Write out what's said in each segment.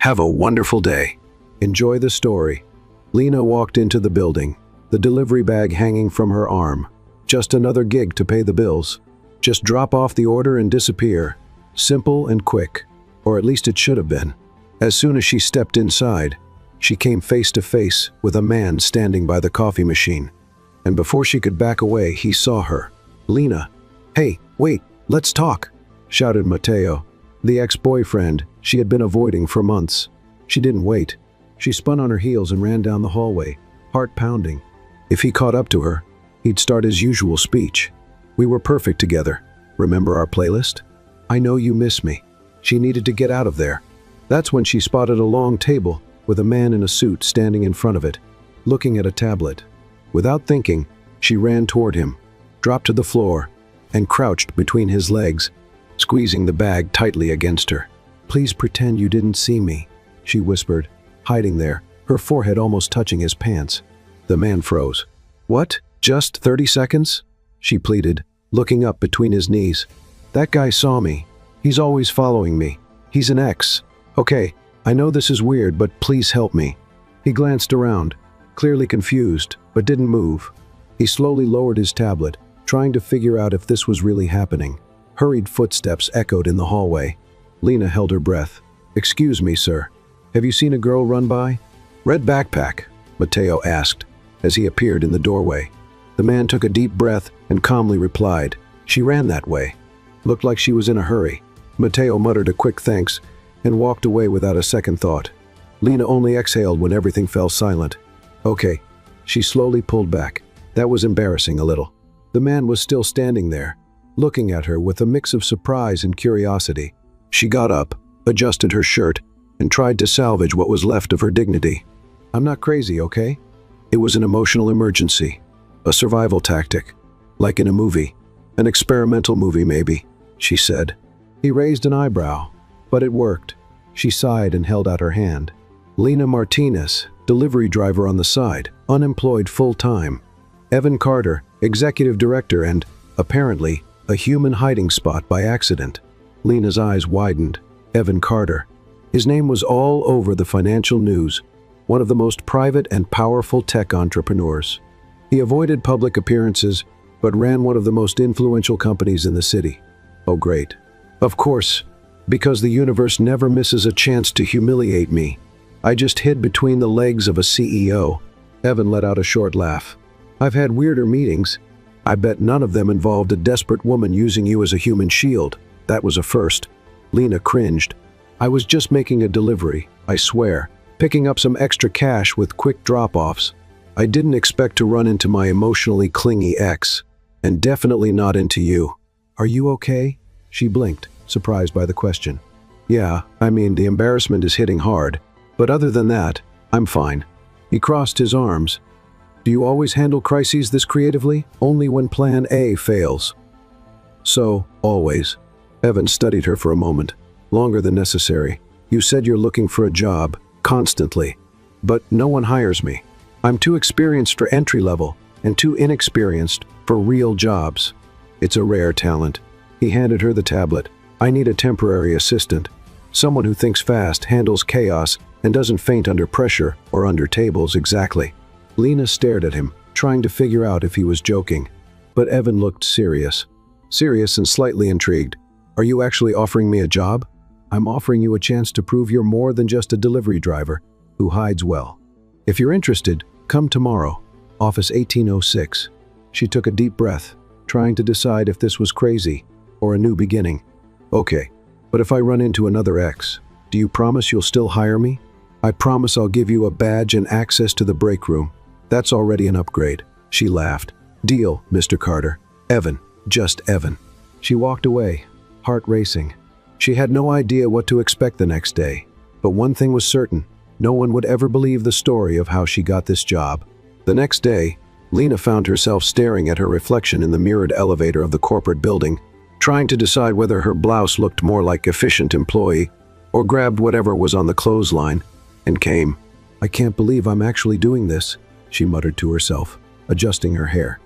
Have a wonderful day. Enjoy the story. Lena walked into the building, the delivery bag hanging from her arm. Just another gig to pay the bills. Just drop off the order and disappear. Simple and quick. Or at least it should have been. As soon as she stepped inside, she came face to face with a man standing by the coffee machine. And before she could back away, he saw her. Lena. "Hey, wait, let's talk," shouted Matteo, the ex-boyfriend she had been avoiding for months. She didn't wait. She spun on her heels and ran down the hallway, heart pounding. If he caught up to her, he'd start his usual speech. "We were perfect together. Remember our playlist? I know you miss me." She needed to get out of there. That's when she spotted a long table with a man in a suit standing in front of it, looking at a tablet. Without thinking, she ran toward him, dropped to the floor, and crouched between his legs, squeezing the bag tightly against her. "Please pretend you didn't see me," she whispered, hiding there, her forehead almost touching his pants. The man froze. "What? Just 30 seconds?" she pleaded, looking up between his knees. "That guy saw me. He's always following me. He's an ex. Okay, I know this is weird, but please help me." He glanced around, clearly confused, but didn't move. He slowly lowered his tablet, trying to figure out if this was really happening. Hurried footsteps echoed in the hallway. Lena held her breath. "Excuse me, sir. Have you seen a girl run by?" "Red backpack," Matteo asked, as he appeared in the doorway. The man took a deep breath and calmly replied, "She ran that way. Looked like she was in a hurry." Matteo muttered a quick thanks and walked away without a second thought. Lena only exhaled when everything fell silent. "Okay." She slowly pulled back. That was embarrassing a little. The man was still standing there, looking at her with a mix of surprise and curiosity. She got up, adjusted her shirt, and tried to salvage what was left of her dignity. "I'm not crazy, okay? It was an emotional emergency. A survival tactic. Like in a movie. An experimental movie, maybe," she said. He raised an eyebrow, but it worked. She sighed and held out her hand. "Lena Martinez, delivery driver on the side, unemployed full-time. Evan Carter, executive director and, apparently, a human hiding spot by accident." Lena's eyes widened. Evan Carter. His name was all over the financial news, one of the most private and powerful tech entrepreneurs. He avoided public appearances, but ran one of the most influential companies in the city. Oh, great. Of course, because the universe never misses a chance to humiliate me. I just hid between the legs of a CEO. Evan let out a short laugh. "I've had weirder meetings. I bet none of them involved a desperate woman using you as a human shield. That was a first." Lena cringed. "I was just making a delivery, I swear, picking up some extra cash with quick drop-offs. I didn't expect to run into my emotionally clingy ex, and definitely not into you. Are you okay?" She blinked, surprised by the question. "Yeah, I mean, the embarrassment is hitting hard, but other than that, I'm fine." He crossed his arms. "Do you always handle crises this creatively? Only when plan A fails?" "So, always." Evan studied her for a moment, longer than necessary. "You said you're looking for a job, constantly. But no one hires me. I'm too experienced for entry-level and too inexperienced for real jobs. It's a rare talent." He handed her the tablet. "I need a temporary assistant. Someone who thinks fast, handles chaos, and doesn't faint under pressure or under tables exactly." Lena stared at him, trying to figure out if he was joking. But Evan looked serious. Serious and slightly intrigued. "Are you actually offering me a job?" "I'm offering you a chance to prove you're more than just a delivery driver who hides well. If you're interested, come tomorrow. Office 1806. She took a deep breath, trying to decide if this was crazy or a new beginning. "Okay, but if I run into another ex, do you promise you'll still hire me?" "I promise I'll give you a badge and access to the break room. That's already an upgrade." She laughed. "Deal, Mr. Carter. Evan, just Evan." She walked away, heart racing. She had no idea what to expect the next day. But one thing was certain. No one would ever believe the story of how she got this job. The next day, Lena found herself staring at her reflection in the mirrored elevator of the corporate building, trying to decide whether her blouse looked more like efficient employee or grabbed whatever was on the clothesline and came. "I can't believe I'm actually doing this," she muttered to herself, adjusting her hair.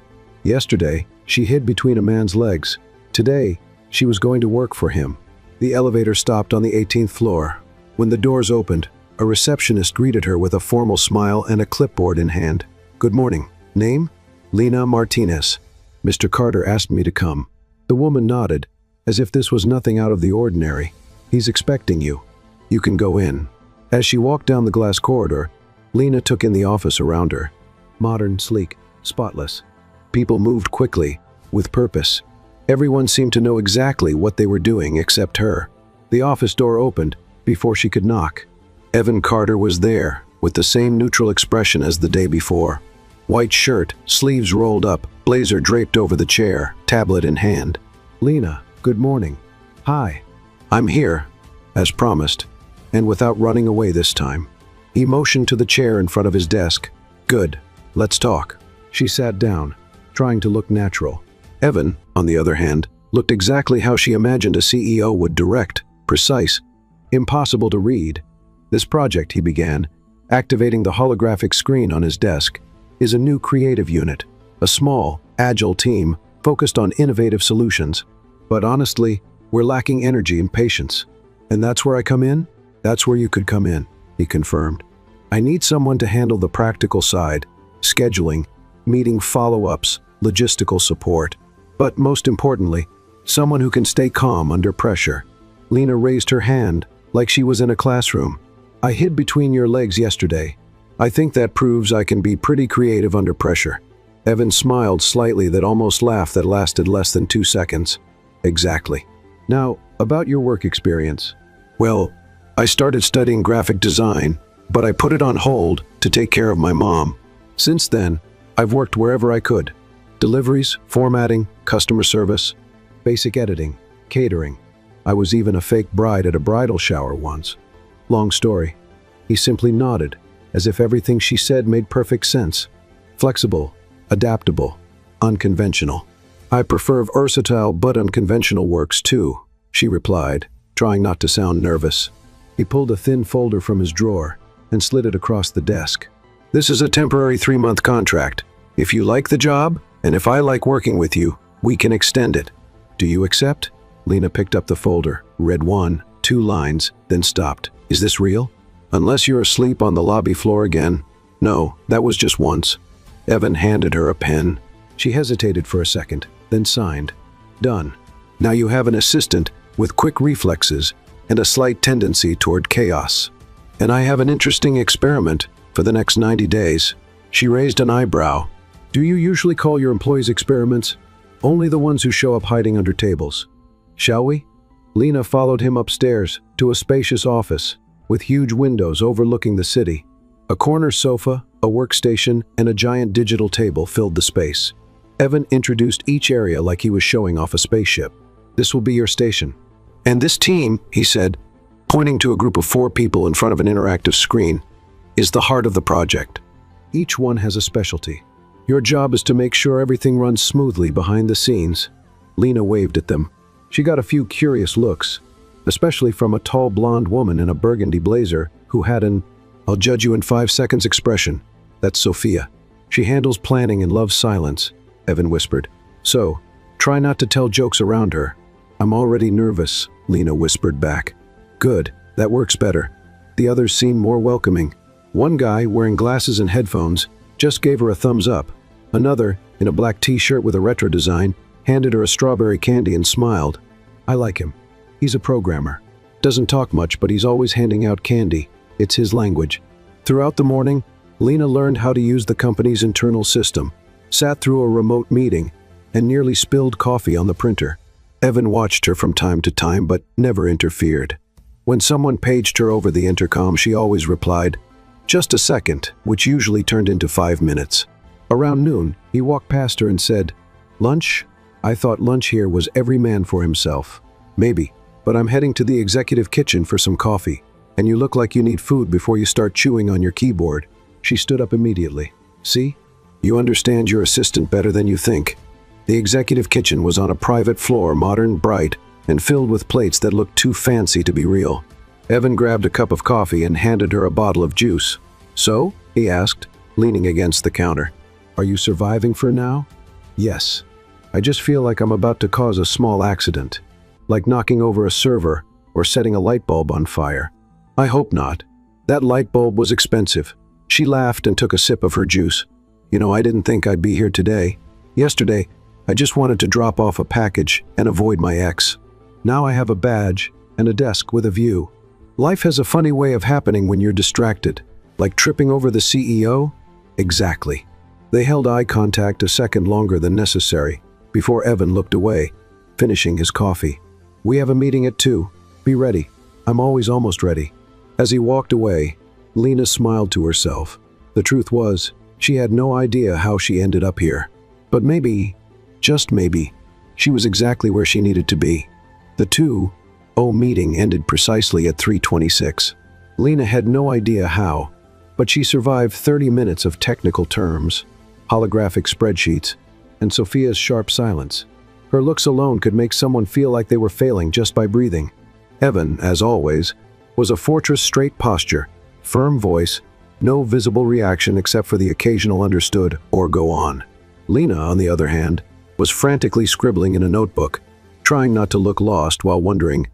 Yesterday, she hid between a man's legs. Today, she was going to work for him. The elevator stopped on the 18th floor. When the doors opened, a receptionist greeted her with a formal smile and a clipboard in hand. "Good morning. Name? Lena Martinez. Mr. Carter asked me to come." The woman nodded, as if this was nothing out of the ordinary. "He's expecting you. You can go in." As she walked down the glass corridor, Lena took in the office around her. Modern, sleek, spotless. People moved quickly, with purpose. Everyone seemed to know exactly what they were doing except her. The office door opened before she could knock. Evan Carter was there, with the same neutral expression as the day before. White shirt, sleeves rolled up, blazer draped over the chair, tablet in hand. "Lena, good morning." "Hi. I'm here," as promised, and without running away this time. He motioned to the chair in front of his desk. "Good. Let's talk." She sat down, trying to look natural. Evan, on the other hand, looked exactly how she imagined a CEO would: direct, precise, impossible to read. "This project," he began, activating the holographic screen on his desk, "is a new creative unit, a small, agile team focused on innovative solutions. But honestly, we're lacking energy and patience. And that's where I come in?" "That's where you could come in," he confirmed. "I need someone to handle the practical side, scheduling, meeting follow-ups, logistical support. But most importantly, someone who can stay calm under pressure." Lena raised her hand like she was in a classroom. "I hid between your legs yesterday. I think that proves I can be pretty creative under pressure." Evan smiled slightly, that almost laughed that lasted less than 2 seconds. "Exactly. Now, about your work experience." "Well, I started studying graphic design, but I put it on hold to take care of my mom. Since then, I've worked wherever I could. Deliveries, formatting, customer service, basic editing, catering. I was even a fake bride at a bridal shower once. Long story." He simply nodded, as if everything she said made perfect sense. "Flexible, adaptable, unconventional. I prefer versatile but unconventional works too," she replied, trying not to sound nervous. He pulled a thin folder from his drawer and slid it across the desk. "This is a temporary 3-month contract. If you like the job, and if I like working with you, we can extend it. Do you accept?" Lena picked up the folder, read 1-2 lines, then stopped. "Is this real? Unless you're asleep on the lobby floor again." "No, that was just once." Evan handed her a pen. She hesitated for a second, then signed. "Done. Now you have an assistant with quick reflexes and a slight tendency toward chaos. And I have an interesting experiment for the next 90 days. She raised an eyebrow. "Do you usually call your employees experiments?" "Only the ones who show up hiding under tables." "Shall we?" Lena followed him upstairs to a spacious office with huge windows overlooking the city. A corner sofa, a workstation, and a giant digital table filled the space. Evan introduced each area like he was showing off a spaceship. "This will be your station. And this team," he said, pointing to a group of 4 people in front of an interactive screen, "is the heart of the project. Each one has a specialty. Your job is to make sure everything runs smoothly behind the scenes." Lena waved at them. She got a few curious looks, especially from a tall blonde woman in a burgundy blazer who had an "I'll judge you in 5 seconds" expression. "That's Sophia. She handles planning and loves silence," Evan whispered. "So, try not to tell jokes around her." "I'm already nervous," Lena whispered back. "Good, that works better." The others seemed more welcoming. One guy, wearing glasses and headphones, just gave her a thumbs up. Another, in a black t-shirt with a retro design, handed her a strawberry candy and smiled. "I like him. He's a programmer. Doesn't talk much, but he's always handing out candy. It's his language." Throughout the morning, Lena learned how to use the company's internal system, sat through a remote meeting, and nearly spilled coffee on the printer. Evan watched her from time to time, but never interfered. When someone paged her over the intercom, she always replied, "Just a second," which usually turned into 5 minutes. Around noon, he walked past her and said, "Lunch? I thought lunch here was every man for himself." "Maybe, but I'm heading to the executive kitchen for some coffee, and you look like you need food before you start chewing on your keyboard." She stood up immediately. "See? You understand your assistant better than you think." The executive kitchen was on a private floor, modern, bright, and filled with plates that looked too fancy to be real. Evan grabbed a cup of coffee and handed her a bottle of juice. "So?" he asked, leaning against the counter. "Are you surviving for now?" "Yes. I just feel like I'm about to cause a small accident, like knocking over a server or setting a light bulb on fire. I hope not. That light bulb was expensive. She laughed and took a sip of her juice. I didn't think I'd be here today. Yesterday, I just wanted to drop off a package and avoid my ex. Now I have a badge and a desk with a view. Life has a funny way of happening when you're distracted. Like tripping over the CEO? Exactly. They held eye contact a second longer than necessary before Evan looked away, finishing his coffee. We have a meeting at 2. Be ready. I'm always almost ready. As he walked away, Lena smiled to herself. The truth was, she had no idea how she ended up here. But maybe, just maybe, she was exactly where she needed to be. The 2:00 meeting ended precisely at 3:26. Lena had no idea how, but she survived 30 minutes of technical terms, holographic spreadsheets, and Sophia's sharp silence. Her looks alone could make someone feel like they were failing just by breathing. Evan, as always, was a fortress straight posture, firm voice, no visible reaction except for the occasional understood or go on. Lena, on the other hand, was frantically scribbling in a notebook, trying not to look lost while wondering,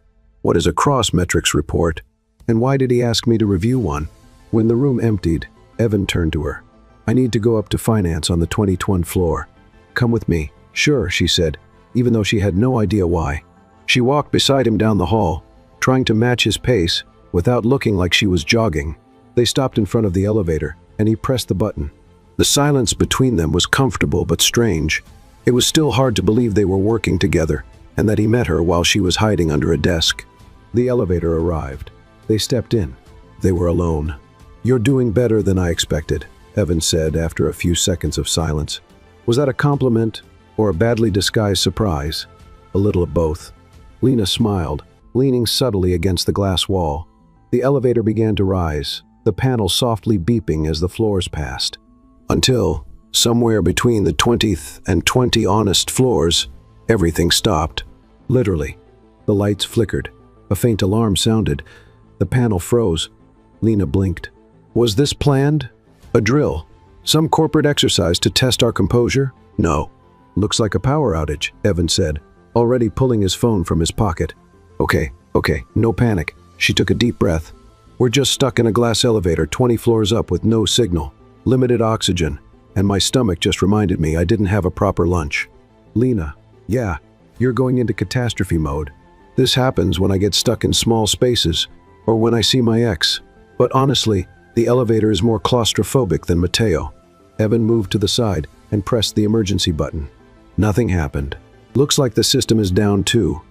what is a cross-metrics report, and why did he ask me to review one? When the room emptied, Evan turned to her. I need to go up to finance on the 22nd floor. Come with me. Sure, she said, even though she had no idea why. She walked beside him down the hall, trying to match his pace without looking like she was jogging. They stopped in front of the elevator, and he pressed the button. The silence between them was comfortable but strange. It was still hard to believe they were working together, and that he met her while she was hiding under a desk. The elevator arrived. They stepped in. They were alone. You're doing better than I expected, Evan said after a few seconds of silence. Was that a compliment or a badly disguised surprise? A little of both. Lena smiled, leaning subtly against the glass wall. The elevator began to rise, the panel softly beeping as the floors passed. Until, somewhere between the 20th and 20 honest floors, everything stopped. Literally. The lights flickered. A faint alarm sounded. The panel froze. Lena blinked. Was this planned? A drill? Some corporate exercise to test our composure? No. Looks like a power outage, Evan said, already pulling his phone from his pocket. Okay, no panic. She took a deep breath. We're just stuck in a glass elevator 20 floors up with no signal, limited oxygen, and my stomach just reminded me I didn't have a proper lunch. Lena, yeah, you're going into catastrophe mode. This happens when I get stuck in small spaces or when I see my ex. But honestly, the elevator is more claustrophobic than Mateo. Evan moved to the side and pressed the emergency button. Nothing happened. Looks like the system is down too.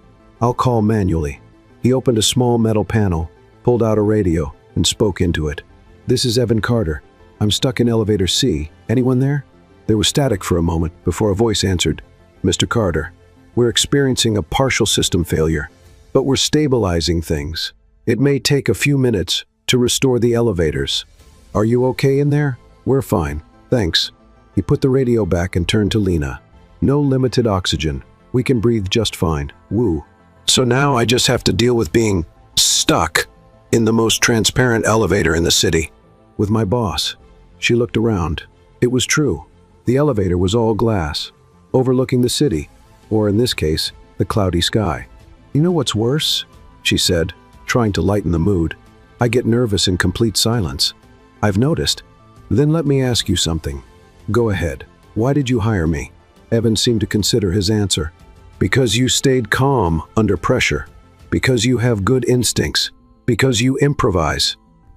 I'll call manually. He opened a small metal panel, pulled out a radio, and spoke into it. This is Evan Carter. I'm stuck in elevator C. Anyone there? There was static for a moment before a voice answered. Mr. Carter, we're experiencing a partial system failure, but we're stabilizing things. It may take a few minutes to restore the elevators. Are you okay in there? We're fine, thanks. He put the radio back and turned to Lena. No limited oxygen. We can breathe just fine. Woo. So now I just have to deal with being stuck in the most transparent elevator in the city with my boss. She looked around. It was true. The elevator was all glass, overlooking the city, or in this case, the cloudy sky. You know what's worse? She said, trying to lighten the mood. I get nervous in complete silence. I've noticed. Then let me ask you something. Go ahead. Why did you hire me? Evan seemed to consider his answer. Because you stayed calm under pressure. Because you have good instincts. Because you improvise.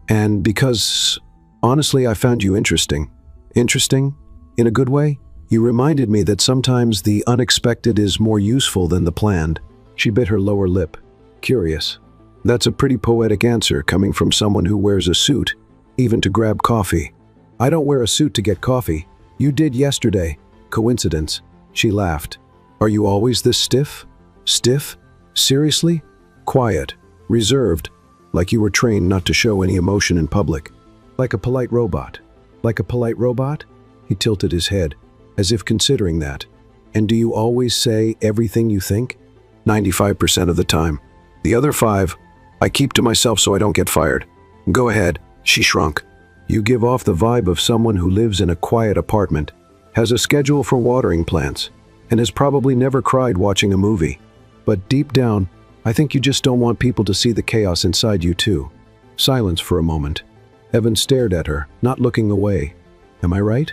And because, honestly, I found you interesting. Interesting? In a good way? You reminded me that sometimes the unexpected is more useful than the planned. She bit her lower lip. Curious. That's a pretty poetic answer coming from someone who wears a suit, even to grab coffee. I don't wear a suit to get coffee. You did yesterday. Coincidence. She laughed. Are you always this stiff? Stiff? Seriously? Quiet. Reserved. Like you were trained not to show any emotion in public. Like a polite robot. Like a polite robot? He tilted his head, as if considering that. And do you always say everything you think? 95% of the time. The other 5, I keep to myself so I don't get fired. Go ahead. She shrunk. You give off the vibe of someone who lives in a quiet apartment, has a schedule for watering plants, and has probably never cried watching a movie. But deep down, I think you just don't want people to see the chaos inside you too. Silence for a moment. Evan stared at her, not looking away. "Am I right?"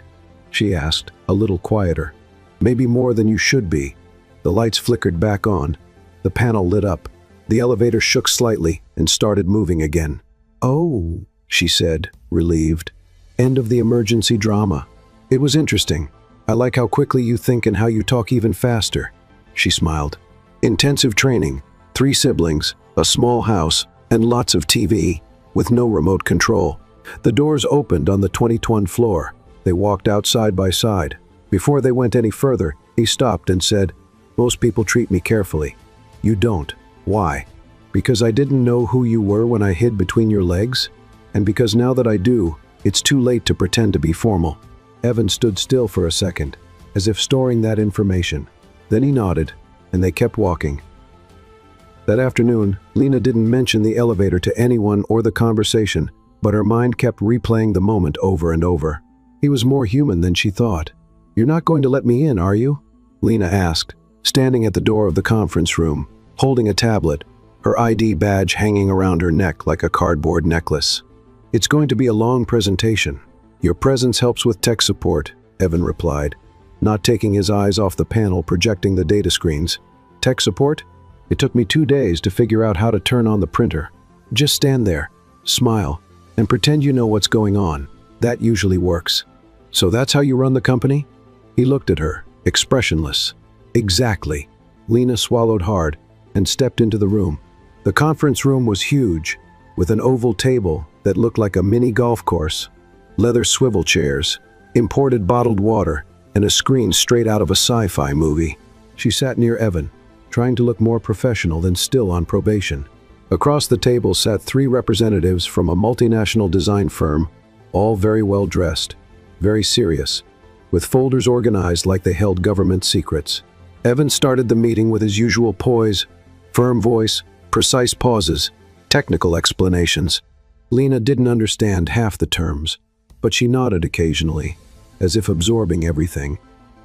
she asked, a little quieter. "Maybe more than you should be." The lights flickered back on. The panel lit up. The elevator shook slightly and started moving again. "Oh," she said, relieved. "End of the emergency drama. It was interesting. I like how quickly you think and how you talk even faster." She smiled. "Intensive training, 3 siblings, a small house, and lots of TV, with no remote control." The doors opened on the 22nd floor. They walked out side by side. Before they went any further, he stopped and said, "Most people treat me carefully. You don't. Why? Because I didn't know who you were when I hid between your legs? And because now that I do, it's too late to pretend to be formal." Evan stood still for a second, as if storing that information. Then he nodded, and they kept walking. That afternoon, Lena didn't mention the elevator to anyone or the conversation, but her mind kept replaying the moment over and over. He was more human than she thought. "You're not going to let me in, are you?" Lena asked, standing at the door of the conference room, holding a tablet, her ID badge hanging around her neck like a cardboard necklace. "It's going to be a long presentation. Your presence helps with tech support," Evan replied, not taking his eyes off the panel projecting the data screens. "Tech support? It took me 2 days to figure out how to turn on the printer. Just stand there, smile, and pretend you know what's going on. That usually works." "So that's how you run the company?" He looked at her, expressionless. "Exactly." Lena swallowed hard and stepped into the room. The conference room was huge, with an oval table that looked like a mini golf course, leather swivel chairs, imported bottled water, and a screen straight out of a sci-fi movie. She sat near Evan, trying to look more professional than still on probation. Across the table sat 3 representatives from a multinational design firm, all very well dressed, very serious, with folders organized like they held government secrets. Evan started the meeting with his usual poise, firm voice, precise pauses, technical explanations. Lena didn't understand half the terms, but she nodded occasionally, as if absorbing everything.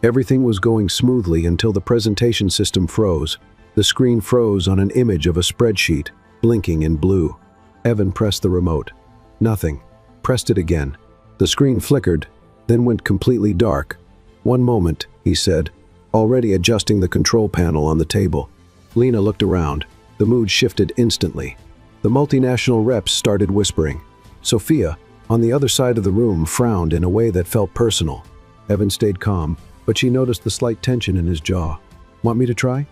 Everything was going smoothly until the presentation system froze. The screen froze on an image of a spreadsheet, blinking in blue. Evan pressed the remote. Nothing. Pressed it again. The screen flickered, then went completely dark. "One moment," he said, already adjusting the control panel on the table. Lena looked around. The mood shifted instantly. The multinational reps started whispering. Sophia, on the other side of the room, frowned in a way that felt personal. Evan stayed calm, but she noticed the slight tension in his jaw. "Want me to try?"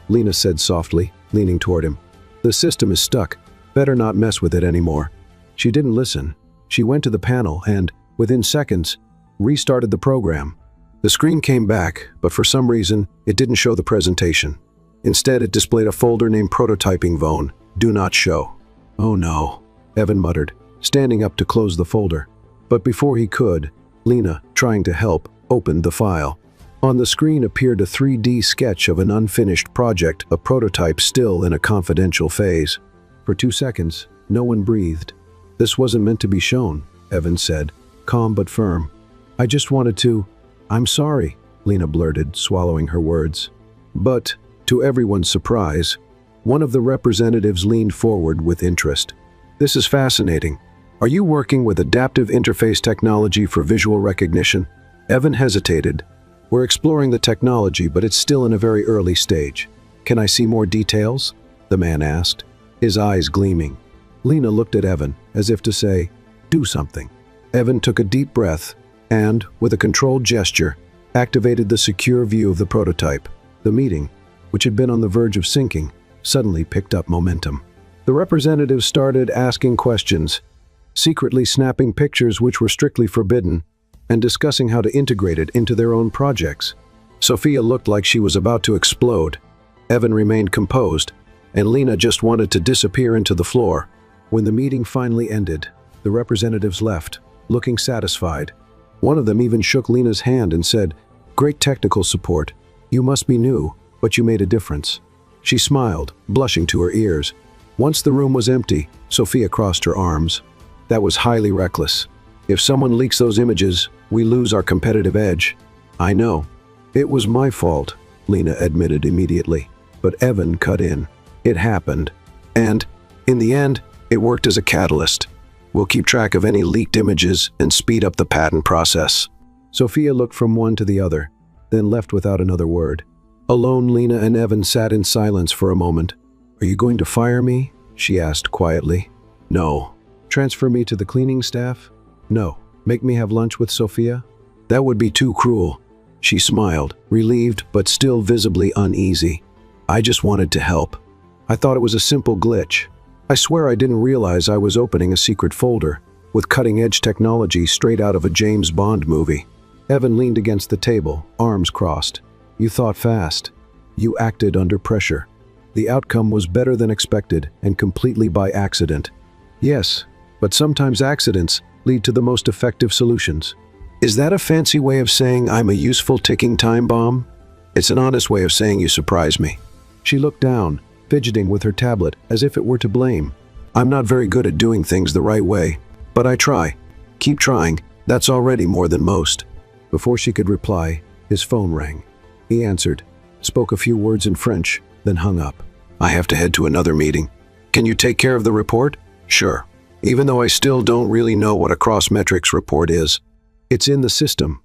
Lena said softly, leaning toward him. "The system is stuck. Better not mess with it anymore." She didn't listen. She went to the panel and, within seconds, restarted the program. The screen came back, but for some reason, it didn't show the presentation. Instead, it displayed a folder named Prototyping Zone, Do Not Show. "Oh no," Evan muttered, standing up to close the folder. But before he could, Lena, trying to help, opened the file. On the screen appeared a 3D sketch of an unfinished project, a prototype still in a confidential phase. For 2 seconds, no one breathed. "This wasn't meant to be shown," Evan said, calm but firm. "I just wanted to—" "I'm sorry," Lena blurted, swallowing her words. But, to everyone's surprise, one of the representatives leaned forward with interest. "This is fascinating. Are you working with adaptive interface technology for visual recognition?" Evan hesitated. "We're exploring the technology, but it's still in a very early stage. Can I see more details?" the man asked, his eyes gleaming. Lena looked at Evan, as if to say, "Do something." Evan took a deep breath and, with a controlled gesture, activated the secure view of the prototype. The meeting, which had been on the verge of sinking, suddenly picked up momentum. The representatives started asking questions, secretly snapping pictures which were strictly forbidden, and discussing how to integrate it into their own projects. Sophia looked like she was about to explode. Evan remained composed, and Lena just wanted to disappear into the floor. When the meeting finally ended, the representatives left, looking satisfied. One of them even shook Lena's hand and said, "Great technical support. You must be new, but you made a difference." She smiled, blushing to her ears. Once the room was empty, Sophia crossed her arms. "That was highly reckless. If someone leaks those images, we lose our competitive edge." "I know. It was my fault," Lena admitted immediately. But Evan cut in. "It happened. And, in the end, It worked as a catalyst. We'll keep track of any leaked images and speed up the patent process." Sophia looked from one to the other, then left without another word. Alone, Lena and Evan sat in silence for a moment. "Are you going to fire me?" she asked quietly. "No." "Transfer me to the cleaning staff?" "No." "Make me have lunch with Sophia?" "That would be too cruel." She smiled, relieved but still visibly uneasy. "I just wanted to help. I thought it was a simple glitch. I swear I didn't realize I was opening a secret folder with cutting-edge technology straight out of a James Bond movie." Evan leaned against the table, arms crossed. "You thought fast. You acted under pressure. The outcome was better than expected and completely by accident." "Yes, but sometimes accidents lead to the most effective solutions." "Is that a fancy way of saying I'm a useful ticking time bomb?" "It's an honest way of saying you surprised me." She looked down, fidgeting with her tablet as if it were to blame. "I'm not very good at doing things the right way, but I try. Keep trying. That's already more than most." Before she could reply, his phone rang. He answered, spoke a few words in French, then hung up. "I have to head to another meeting. Can you take care of the report?" "Sure. Even though I still don't really know what a cross-metrics report is." "It's in the system.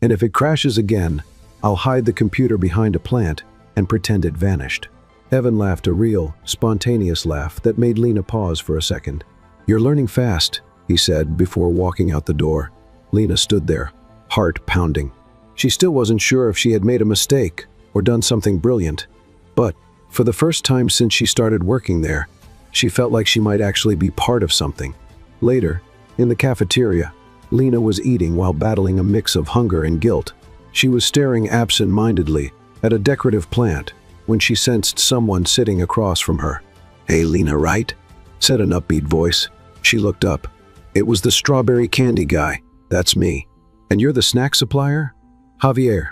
And if it crashes again, I'll hide the computer behind a plant and pretend it vanished." Evan laughed, a real, spontaneous laugh that made Lena pause for a second. "You're learning fast," he said before walking out the door. Lena stood there, heart pounding. She still wasn't sure if she had made a mistake or done something brilliant. But, for the first time since she started working there, she felt like she might actually be part of something. Later, in the cafeteria, Lena was eating while battling a mix of hunger and guilt. She was staring absent-mindedly at a decorative plant when she sensed someone sitting across from her. "Hey, Lena, right?" said an upbeat voice. She looked up. It was the strawberry candy guy. "That's me." "And you're the snack supplier?" "Javier,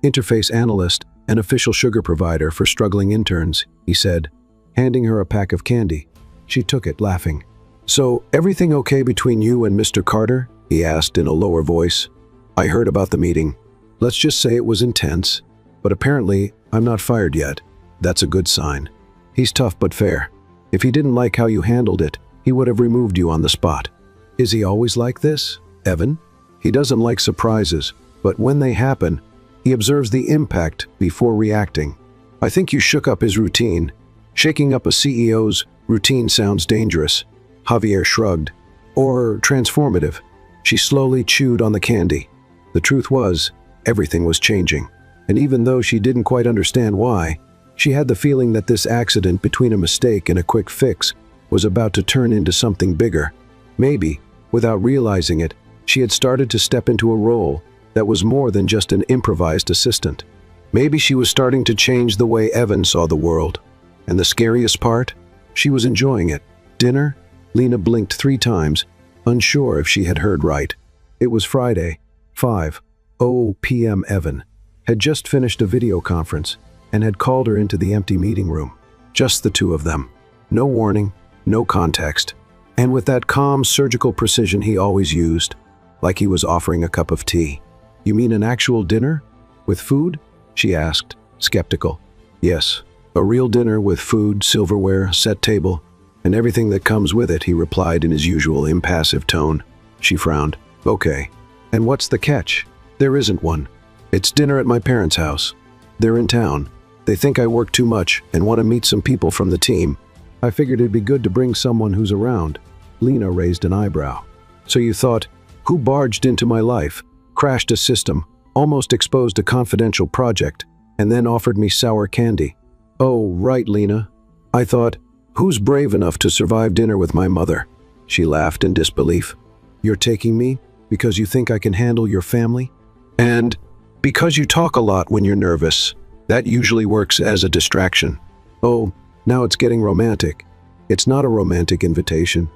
interface analyst and official sugar provider for struggling interns," he said, handing her a pack of candy. She took it, laughing. "So, everything okay between you and Mr. Carter?" he asked in a lower voice. "I heard about the meeting. Let's just say it was intense, but apparently I'm not fired yet. That's a good sign. He's tough but fair. If he didn't like how you handled it, he would have removed you on the spot." "Is he always like this, Evan?" "He doesn't like surprises, but when they happen, he observes the impact before reacting. I think you shook up his routine. Shaking up a CEO's routine sounds dangerous." Javier shrugged. "Or transformative." She slowly chewed on the candy. The truth was, everything was changing. And even though she didn't quite understand why, she had the feeling that this accident between a mistake and a quick fix was about to turn into something bigger. Maybe, without realizing it, she had started to step into a role that was more than just an improvised assistant. Maybe she was starting to change the way Evan saw the world. And the scariest part? She was enjoying it. Dinner? Lena blinked 3 times, unsure if she had heard right. It was Friday, 5:00 p.m. Evan had just finished a video conference and had called her into the empty meeting room. Just the two of them. No warning, no context. And with that calm, surgical precision he always used, like he was offering a cup of tea. "You mean an actual dinner? With food?" she asked, skeptical. "Yes, a real dinner with food, silverware, set table, and everything that comes with it," he replied in his usual impassive tone. She frowned. "Okay. And what's the catch?" "There isn't one. It's dinner at my parents' house. They're in town. They think I work too much and want to meet some people from the team. I figured it'd be good to bring someone who's around." Lena raised an eyebrow. "So you thought, who barged into my life, crashed a system, almost exposed a confidential project, and then offered me sour candy?" "Oh, right, Lena. I thought, who's brave enough to survive dinner with my mother?" She laughed in disbelief. "You're taking me because you think I can handle your family? And because you talk a lot when you're nervous. That usually works as a distraction." "Oh, now it's getting romantic." "It's not a romantic invitation.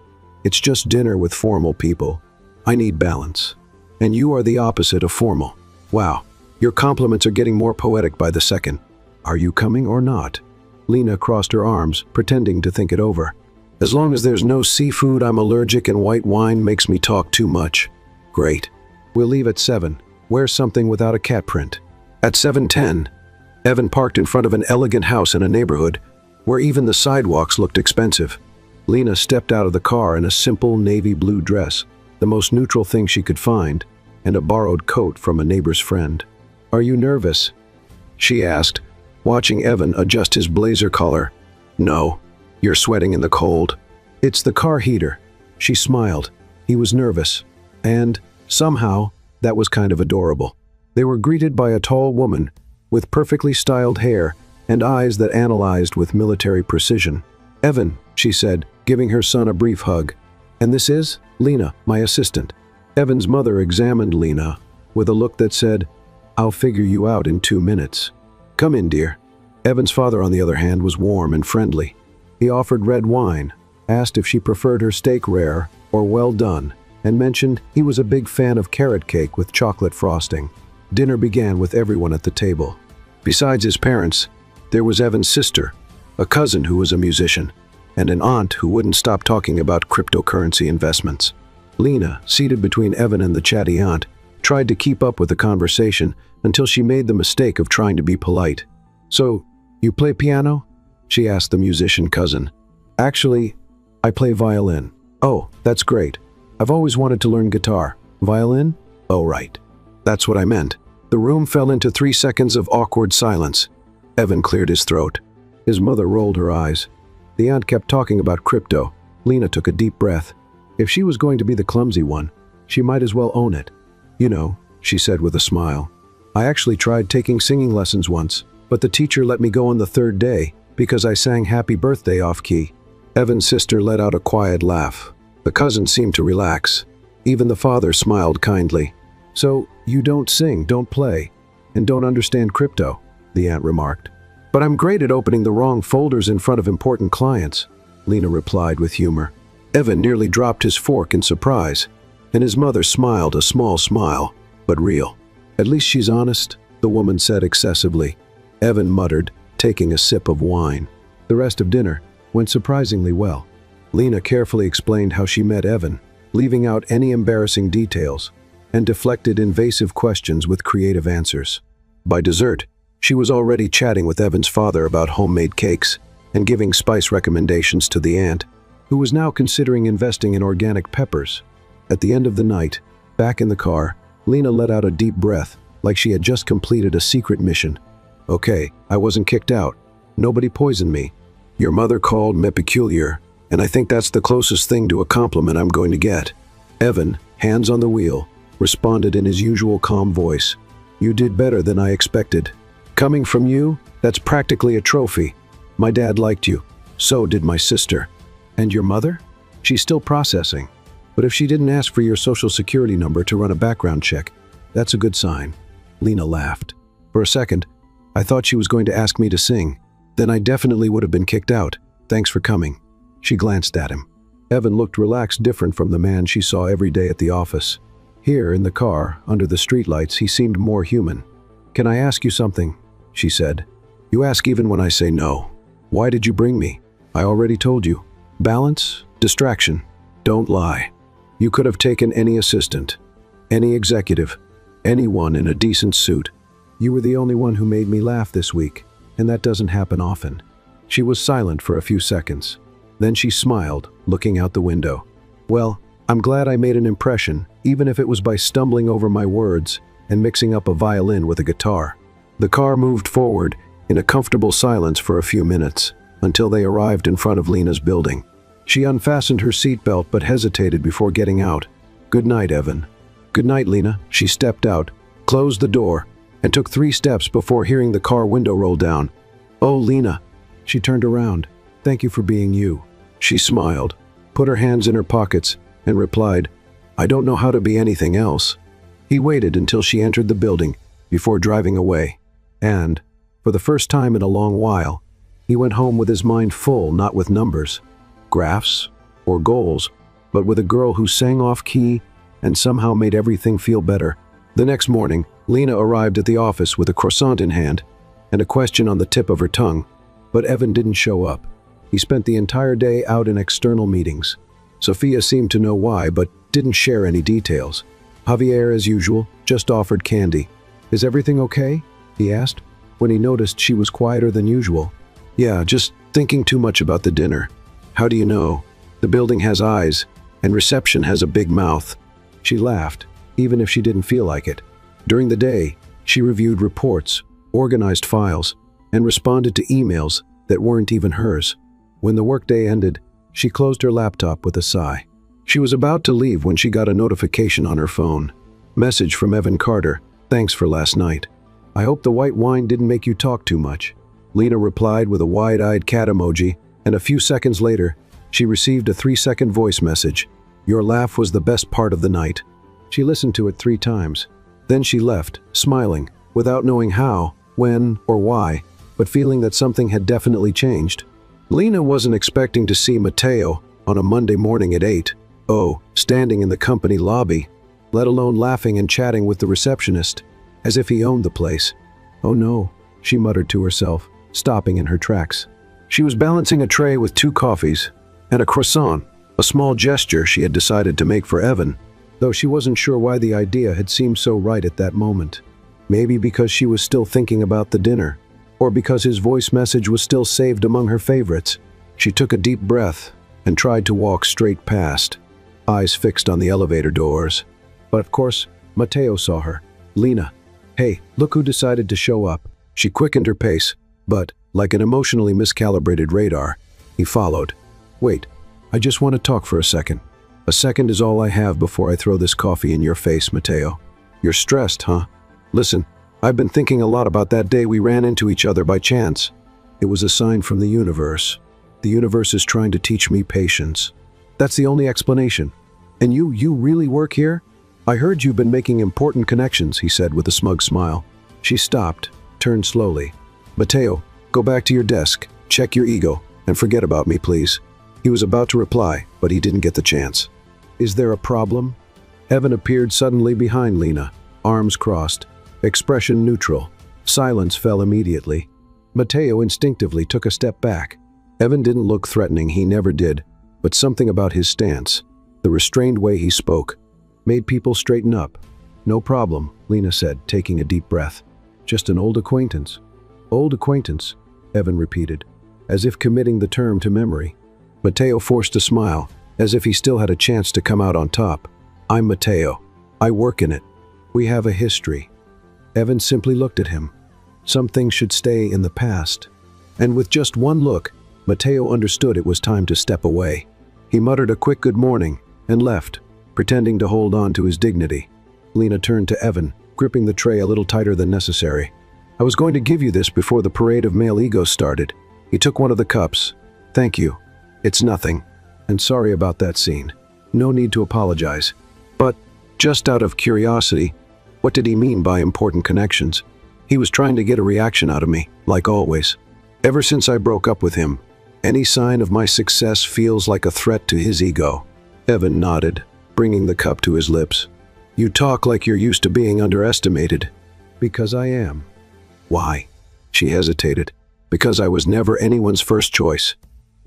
It's just dinner with formal people. I need balance. And you are the opposite of formal. Wow, your compliments are getting more poetic by the second. Are you coming or not?" Lena crossed her arms, pretending to think it over. "As long as there's no seafood, I'm allergic, and white wine makes me talk too much." "Great. We'll leave at 7. Wear something without a cat print." At 7:10, Evan parked in front of an elegant house in a neighborhood where even the sidewalks looked expensive. Lena stepped out of the car in a simple navy blue dress, the most neutral thing she could find, and a borrowed coat from a neighbor's friend. "Are you nervous?" she asked, watching Evan adjust his blazer collar. "No, you're sweating in the cold." "It's the car heater." She smiled. He was nervous. And, somehow, that was kind of adorable. They were greeted by a tall woman with perfectly styled hair and eyes that analyzed with military precision. "Evan," she said, giving her son a brief hug. "And this is Lena, my assistant." Evan's mother examined Lena with a look that said, "I'll figure you out in 2 minutes. Come in, dear." Evan's father, on the other hand, was warm and friendly. He offered red wine, asked if she preferred her steak rare or well done, and mentioned he was a big fan of carrot cake with chocolate frosting. Dinner began with everyone at the table. Besides his parents, there was Evan's sister, a cousin who was a musician, and an aunt who wouldn't stop talking about cryptocurrency investments. Lena, seated between Evan and the chatty aunt, tried to keep up with the conversation until she made the mistake of trying to be polite. "So, you play piano?" she asked the musician cousin. "Actually, I play violin." "Oh, that's great. I've always wanted to learn guitar." "Violin? Oh, right. That's what I meant." The room fell into 3 seconds of awkward silence. Evan cleared his throat. His mother rolled her eyes. The aunt kept talking about crypto. Lena took a deep breath. If she was going to be the clumsy one, she might as well own it. "You know," she said with a smile, "I actually tried taking singing lessons once, but the teacher let me go on the 3rd day because I sang Happy Birthday off-key." Evan's sister let out a quiet laugh. The cousin seemed to relax. Even the father smiled kindly. "So, you don't sing, don't play, and don't understand crypto," the aunt remarked. "But I'm great at opening the wrong folders in front of important clients," Lena replied with humor. Evan nearly dropped his fork in surprise, and his mother smiled a small smile, but real. "At least she's honest," the woman said excessively. Evan muttered, taking a sip of wine. The rest of dinner went surprisingly well. Lena carefully explained how she met Evan, leaving out any embarrassing details, and deflected invasive questions with creative answers. By dessert, she was already chatting with Evan's father about homemade cakes and giving spice recommendations to the aunt, who was now considering investing in organic peppers. At the end of the night, back in the car, Lena let out a deep breath, like she had just completed a secret mission. "Okay, I wasn't kicked out. Nobody poisoned me. Your mother called me peculiar, and I think that's the closest thing to a compliment I'm going to get." Evan, hands on the wheel, responded in his usual calm voice. "You did better than I expected. Coming from you, that's practically a trophy. My dad liked you. So did my sister." "And your mother?" "She's still processing. But if she didn't ask for your social security number to run a background check, that's a good sign." Lena laughed. "For a second, I thought she was going to ask me to sing. Then I definitely would have been kicked out. Thanks for coming." She glanced at him. Evan looked relaxed, different from the man she saw every day at the office. Here, in the car, under the streetlights, he seemed more human. "Can I ask you something?" she said. "You ask even when I say no. Why did you bring me? I already told you. Balance, distraction. Don't lie. You could have taken any assistant, any executive, anyone in a decent suit. You were the only one who made me laugh this week, and that doesn't happen often." She was silent for a few seconds. Then she smiled, looking out the window. "Well, I'm glad I made an impression, even if it was by stumbling over my words and mixing up a violin with a guitar." The car moved forward in a comfortable silence for a few minutes, until they arrived in front of Lena's building. She unfastened her seatbelt but hesitated before getting out. "Good night, Evan." "Good night, Lena." She stepped out, closed the door, and took 3 steps before hearing the car window roll down. "Oh, Lena." She turned around. "Thank you for being you." She smiled, put her hands in her pockets, and replied, "I don't know how to be anything else." He waited until she entered the building before driving away. And, for the first time in a long while, he went home with his mind full, not with numbers, graphs, or goals, but with a girl who sang off-key and somehow made everything feel better. The next morning, Lena arrived at the office with a croissant in hand and a question on the tip of her tongue, but Evan didn't show up. He spent the entire day out in external meetings. Sophia seemed to know why, but didn't share any details. Javier, as usual, just offered candy. "Is everything okay?" he asked, when he noticed she was quieter than usual. "Yeah, just thinking too much about the dinner." "How do you know?" The building has eyes, and reception has a big mouth. She laughed, even if she didn't feel like it. During the day, she reviewed reports, organized files, and responded to emails that weren't even hers. When the workday ended, she closed her laptop with a sigh. She was about to leave when she got a notification on her phone. Message from Evan Carter, "Thanks for last night. I hope the white wine didn't make you talk too much." Lena replied with a wide-eyed cat emoji, and a few seconds later, she received a 3-second voice message. "Your laugh was the best part of the night." She listened to it 3 times. Then she left, smiling, without knowing how, when, or why, but feeling that something had definitely changed. Lena wasn't expecting to see Matteo on a Monday morning at 8, standing in the company lobby, let alone laughing and chatting with the receptionist, as if he owned the place. "Oh no," she muttered to herself, stopping in her tracks. She was balancing a tray with 2 coffees and a croissant, a small gesture she had decided to make for Evan, though she wasn't sure why the idea had seemed so right at that moment. Maybe because she was still thinking about the dinner, or because his voice message was still saved among her favorites. She took a deep breath and tried to walk straight past, eyes fixed on the elevator doors. But of course, Matteo saw her. "Lena, hey, look who decided to show up." She quickened her pace, but, like an emotionally miscalibrated radar, he followed. "Wait, I just want to talk for a second. A second is all I have before I throw this coffee in your face, Matteo. You're stressed, huh? Listen, I've been thinking a lot about that day we ran into each other by chance. It was a sign from the universe. The universe is trying to teach me patience. That's the only explanation. And you really work here? I heard you've been making important connections," he said with a smug smile. She stopped, turned slowly. "Matteo, go back to your desk, check your ego, and forget about me, please." He was about to reply, but he didn't get the chance. "Is there a problem?" Evan appeared suddenly behind Lena, arms crossed, expression neutral. Silence fell immediately. Matteo instinctively took a step back. Evan didn't look threatening, he never did, but something about his stance, the restrained way he spoke, made people straighten up. "No problem," Lena said, taking a deep breath. "Just an old acquaintance." "Old acquaintance," Evan repeated, as if committing the term to memory. Matteo forced a smile, as if he still had a chance to come out on top. "I'm Matteo. I work in it. We have a history." Evan simply looked at him. Some things should stay in the past. And with just one look, Matteo understood it was time to step away. He muttered a quick good morning and left, pretending to hold on to his dignity. Lena turned to Evan, gripping the tray a little tighter than necessary. "I was going to give you this before the parade of male egos started." He took one of the cups. "Thank you. It's nothing. And sorry about that scene. No need to apologize. But, just out of curiosity, what did he mean by important connections? He was trying to get a reaction out of me, like always. Ever since I broke up with him, any sign of my success feels like a threat to his ego." Evan nodded, bringing the cup to his lips. "You talk like you're used to being underestimated." "Because I am." "Why?" She hesitated. "Because I was never anyone's first choice.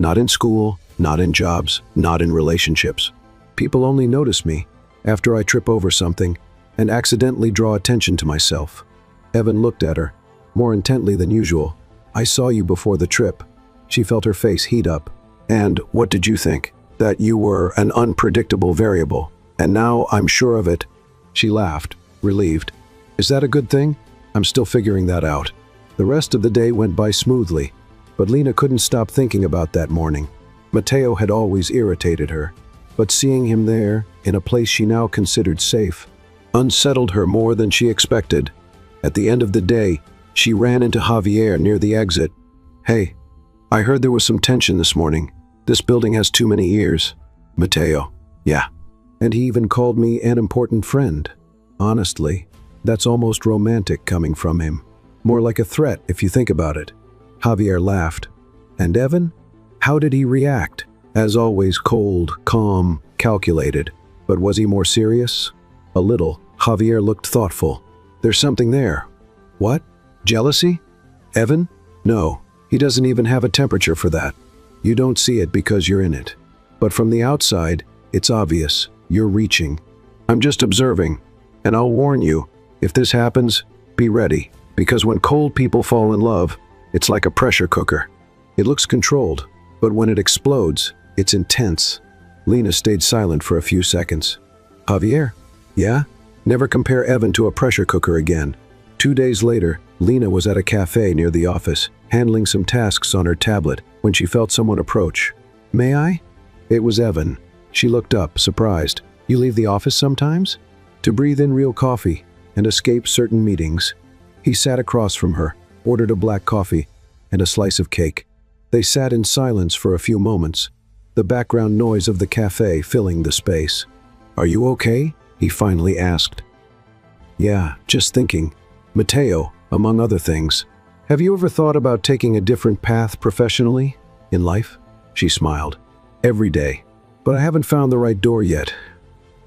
Not in school, not in jobs, not in relationships. People only notice me after I trip over something and accidentally draw attention to myself." Evan looked at her, more intently than usual. "I saw you before the trip." She felt her face heat up. "And what did you think? That you were an unpredictable variable. And now I'm sure of it." She laughed, relieved. "Is that a good thing? I'm still figuring that out." The rest of the day went by smoothly, but Lena couldn't stop thinking about that morning. Matteo had always irritated her, but seeing him there, in a place she now considered safe, unsettled her more than she expected. At the end of the day, she ran into Javier near the exit. "Hey, I heard there was some tension this morning. This building has too many ears." "Matteo." "Yeah." "And he even called me an important friend." Honestly, that's almost romantic coming from him. More like a threat if you think about it. Javier laughed. "And Evan? How did he react?" As always, cold, calm, calculated. But was he more serious? A little. Javier looked thoughtful. "There's something there." "What? Jealousy?" "Evan? No, he doesn't even have a temperature for that. You don't see it because you're in it. But from the outside, it's obvious. You're reaching. I'm just observing. And I'll warn you, if this happens, be ready. Because when cold people fall in love, it's like a pressure cooker. It looks controlled, but when it explodes, it's intense. Lena stayed silent for a few seconds. Javier? Yeah? Never compare Evan to a pressure cooker again. 2 days later, Lena was at a cafe near the office, handling some tasks on her tablet, when she felt someone approach. May I? It was Evan. She looked up, surprised. You leave the office sometimes? To breathe in real coffee and escape certain meetings. He sat across from her, ordered a black coffee and a slice of cake. They sat in silence for a few moments, the background noise of the cafe filling the space. Are you okay? He finally asked. Yeah, just thinking. Mateo, among other things. Have you ever thought about taking a different path professionally? In life? She smiled. Every day. But I haven't found the right door yet.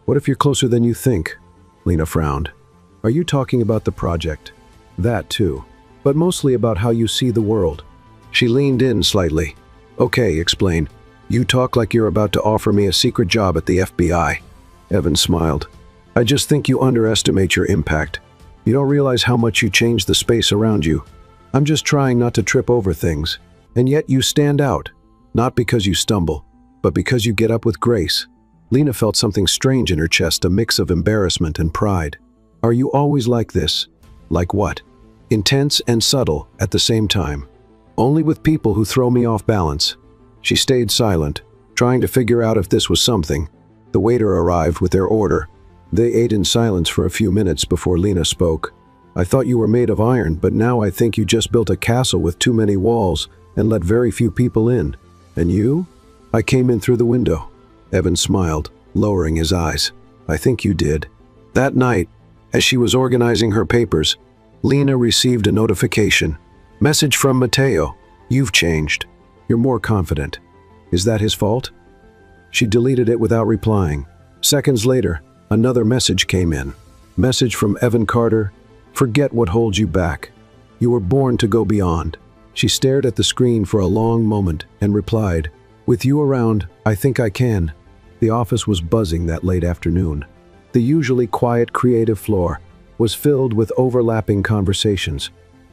What if you're closer than you think? Lena frowned. Are you talking about the project? That too. But mostly about how you see the world. She leaned in slightly. Okay, explain. You talk like you're about to offer me a secret job at the FBI. Evan smiled. I just think you underestimate your impact. You don't realize how much you change the space around you. I'm just trying not to trip over things. And yet you stand out. Not because you stumble, but because you get up with grace. Lena felt something strange in her chest, a mix of embarrassment and pride. Are you always like this? Like what? Intense and subtle at the same time. Only with people who throw me off balance. She stayed silent, trying to figure out if this was something. The waiter arrived with their order. They ate in silence for a few minutes before Lena spoke. I thought you were made of iron, but now I think you just built a castle with too many walls and let very few people in. And you? I came in through the window. Evan smiled, lowering his eyes. I think you did. That night, as she was organizing her papers, Lena received a notification. Message from Mateo. You've changed. You're more confident. Is that his fault? She deleted it without replying. Seconds later, another message came in. Message from Evan Carter. Forget what holds you back. You were born to go beyond. She stared at the screen for a long moment and replied, with you around, I think I can. The office was buzzing that late afternoon. The usually quiet, creative floor was filled with overlapping conversations,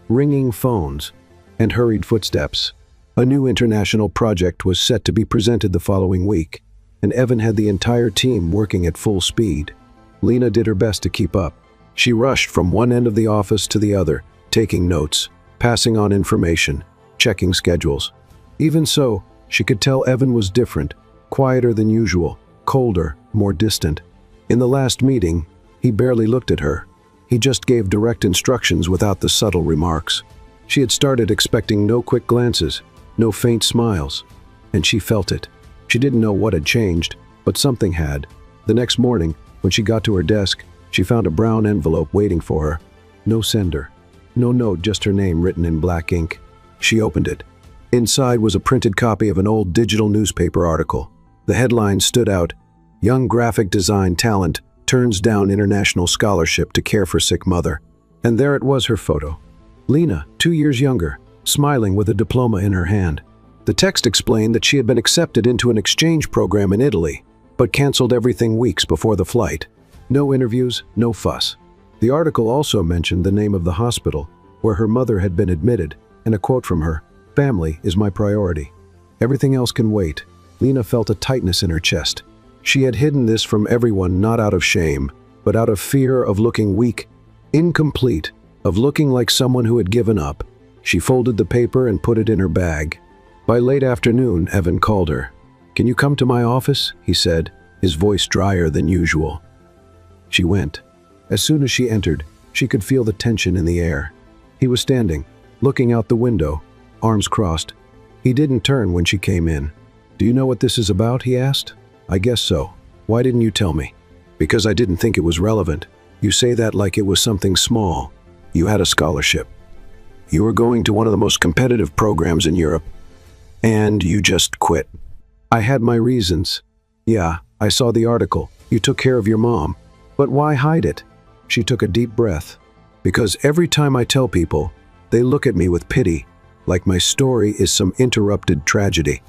ringing phones, and hurried footsteps. A new international project was set to be presented the following week, and Evan had the entire team working at full speed. Lena did her best to keep up. She rushed from one end of the office to the other, taking notes, passing on information, checking schedules. Even so, she could tell Evan was different, quieter than usual, colder, more distant. In the last meeting, he barely looked at her. He just gave direct instructions without the subtle remarks. She had started expecting no quick glances, no faint smiles, and she felt it. She didn't know what had changed, but something had. The next morning, when she got to her desk, she found a brown envelope waiting for her. No sender. No note, just her name written in black ink. She opened it. Inside was a printed copy of an old digital newspaper article. The headline stood out, Young Graphic Design Talent Turns Down International Scholarship to Care for Sick Mother. And there it was, her photo. Lena, 2 years younger, smiling with a diploma in her hand. The text explained that she had been accepted into an exchange program in Italy, but canceled everything weeks before the flight. No interviews, no fuss. The article also mentioned the name of the hospital where her mother had been admitted, and a quote from her, "Family is my priority. Everything else can wait." Lena felt a tightness in her chest. She had hidden this from everyone not out of shame, but out of fear of looking weak, incomplete, of looking like someone who had given up. She folded the paper and put it in her bag. By late afternoon, Evan called her. "Can you come to my office?" he said, his voice drier than usual. She went. As soon as she entered, she could feel the tension in the air. He was standing, looking out the window, arms crossed. He didn't turn when she came in. "Do you know what this is about?" he asked. "I guess so. Why didn't you tell me?" "Because I didn't think it was relevant. You say that like it was something small. You had a scholarship. You were going to one of the most competitive programs in Europe. And you just quit." "I had my reasons." "Yeah, I saw the article. You took care of your mom. But why hide it?" She took a deep breath. "Because every time I tell people, they look at me with pity, like my story is some interrupted tragedy.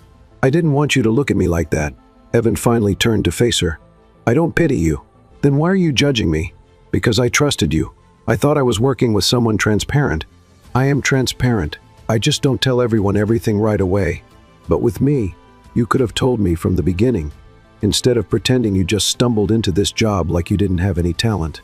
I didn't want you to look at me like that." Evan finally turned to face her. "I don't pity you. Then why are you judging me?" "Because I trusted you. I thought I was working with someone transparent." "I am transparent. I just don't tell everyone everything right away. But with me, you could have told me from the beginning." instead of pretending you just stumbled into this job like you didn't have any talent."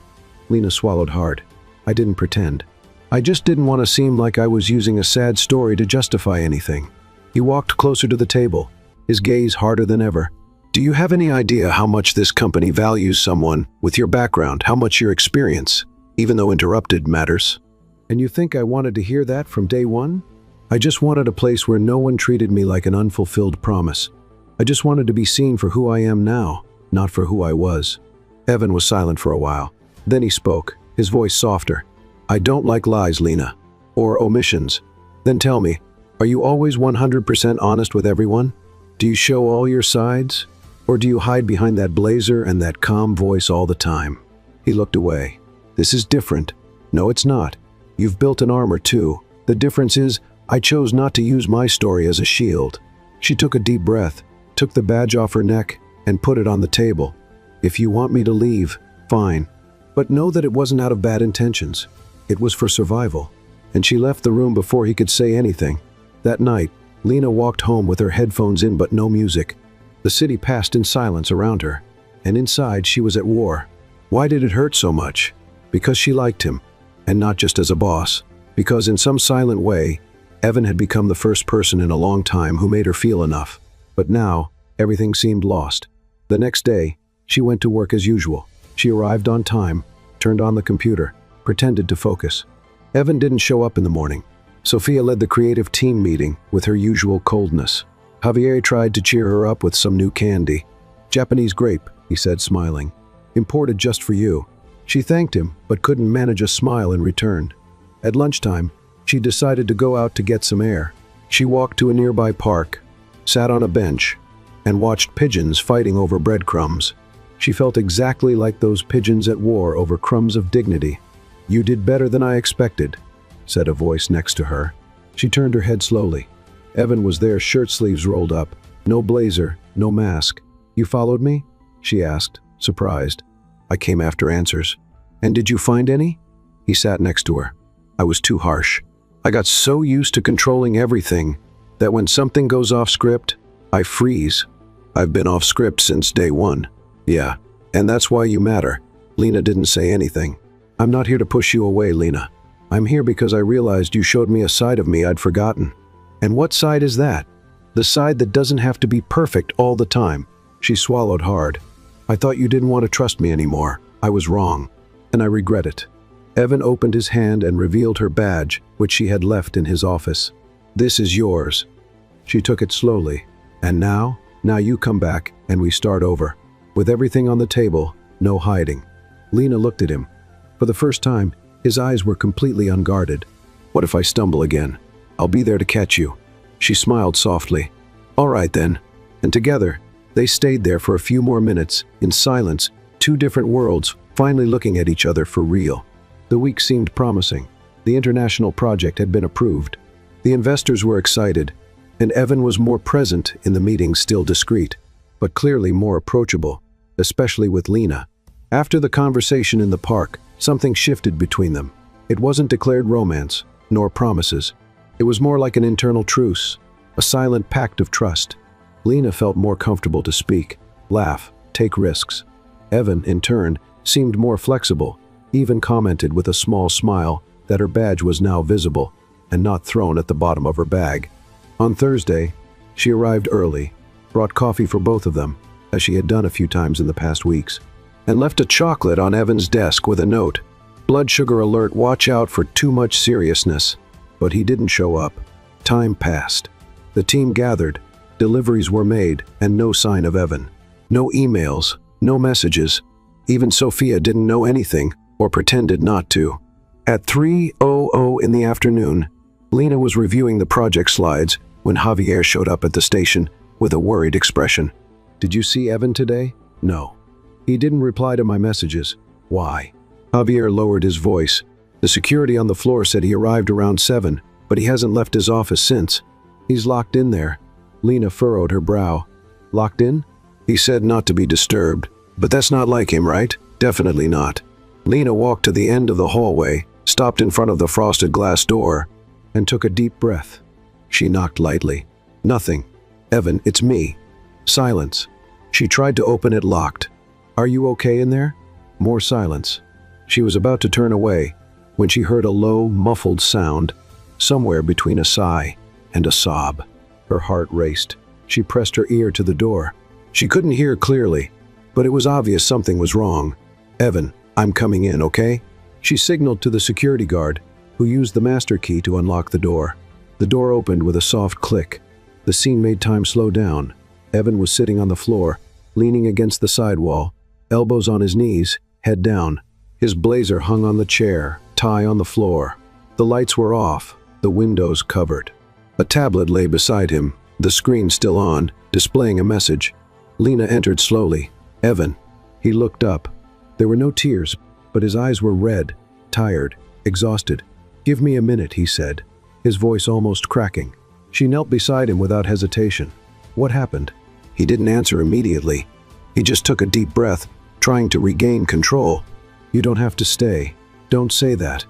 Lena swallowed hard. "I didn't pretend. I just didn't want to seem like I was using a sad story to justify anything." He walked closer to the table, his gaze harder than ever. "Do you have any idea how much this company values someone with your background, how much your experience, even though interrupted, matters? And you think I wanted to hear that from day one? I just wanted a place where no one treated me like an unfulfilled promise. I just wanted to be seen for who I am now, not for who I was." Evan was silent for a while. Then he spoke, his voice softer. "I don't like lies, Lena, or omissions. Then tell me, are you always 100% honest with everyone? Do you show all your sides? Or do you hide behind that blazer and that calm voice all the time?" He looked away. "This is different." "No, it's not. You've built an armor too. The difference is, I chose not to use my story as a shield." She took a deep breath, took the badge off her neck, and put it on the table. "If you want me to leave, fine. But know that it wasn't out of bad intentions. It was for survival." And she left the room before he could say anything. That night, Lena walked home with her headphones in but no music. The city passed in silence around her, and inside she was at war. Why did it hurt so much? Because she liked him, and not just as a boss. Because in some silent way, Evan had become the first person in a long time who made her feel enough. But now, everything seemed lost. The next day, she went to work as usual. She arrived on time, turned on the computer, pretended to focus. Evan didn't show up in the morning. Sophia led the creative team meeting with her usual coldness. Javier tried to cheer her up with some new candy. "Japanese grape," he said, smiling. "Imported just for you." She thanked him, but couldn't manage a smile in return. At lunchtime, she decided to go out to get some air. She walked to a nearby park, sat on a bench, and watched pigeons fighting over breadcrumbs. She felt exactly like those pigeons at war over crumbs of dignity. "You did better than I expected," said a voice next to her. She turned her head slowly. Evan was there, shirt sleeves rolled up, no blazer, no mask. "You followed me?" she asked, surprised. "I came after answers." "And did you find any?" He sat next to her. "I was too harsh. I got so used to controlling everything that when something goes off script, I freeze. I've been off script since day one." "Yeah, and that's why you matter." Lena didn't say anything. "I'm not here to push you away, Lena. I'm here because I realized you showed me a side of me I'd forgotten." "And what side is that?" "The side that doesn't have to be perfect all the time." She swallowed hard. "I thought you didn't want to trust me anymore. I was wrong, and I regret it." Evan opened his hand and revealed her badge, which she had left in his office. "This is yours." She took it slowly. "And now you come back and we start over. With everything on the table, no hiding." Lena looked at him. For the first time, his eyes were completely unguarded. "What if I stumble again? I'll be there to catch you." She smiled softly. "All right then." And together, they stayed there for a few more minutes, in silence, two different worlds, finally looking at each other for real. The week seemed promising. The international project had been approved. The investors were excited, and Evan was more present in the meetings, still discreet, but clearly more approachable, especially with Lena. After the conversation in the park, something shifted between them. It wasn't declared romance, nor promises. It was more like an internal truce, a silent pact of trust. Lena felt more comfortable to speak, laugh, take risks. Evan, in turn, seemed more flexible, even commented with a small smile that her badge was now visible and not thrown at the bottom of her bag. On Thursday, she arrived early, brought coffee for both of them, as she had done a few times in the past weeks, and left a chocolate on Evan's desk with a note. "Blood sugar alert, watch out for too much seriousness." But he didn't show up. Time passed. The team gathered, deliveries were made, and no sign of Evan. No emails, no messages. Even Sophia didn't know anything, or pretended not to. At 3:00 in the afternoon, Lena was reviewing the project slides when Javier showed up at the station with a worried expression. "Did you see Evan today?" "No. He didn't reply to my messages." "Why?" Javier lowered his voice. "The security on the floor said he arrived around 7, but he hasn't left his office since. He's locked in there." Lena furrowed her brow. "Locked in?" "He said not to be disturbed. But that's not like him, right?" "Definitely not." Lena walked to the end of the hallway, stopped in front of the frosted glass door, and took a deep breath. She knocked lightly. "Nothing." "Evan, it's me." Silence. She tried to open it locked. "Are you okay in there?" More silence. She was about to turn away when she heard a low, muffled sound, somewhere between a sigh and a sob. Her heart raced. She pressed her ear to the door. She couldn't hear clearly, but it was obvious something was wrong. "Evan, I'm coming in, okay?" She signaled to the security guard, who used the master key to unlock the door. The door opened with a soft click. The scene made time slow down. Evan was sitting on the floor, leaning against the sidewall, elbows on his knees, head down. His blazer hung on the chair, tie on the floor. The lights were off, the windows covered. A tablet lay beside him, the screen still on, displaying a message. Lena entered slowly. "Evan." He looked up. There were no tears, but his eyes were red, tired, exhausted. "Give me a minute," he said, his voice almost cracking. She knelt beside him without hesitation. "What happened?" He didn't answer immediately. He just took a deep breath, trying to regain control. "You don't have to stay. Don't say that.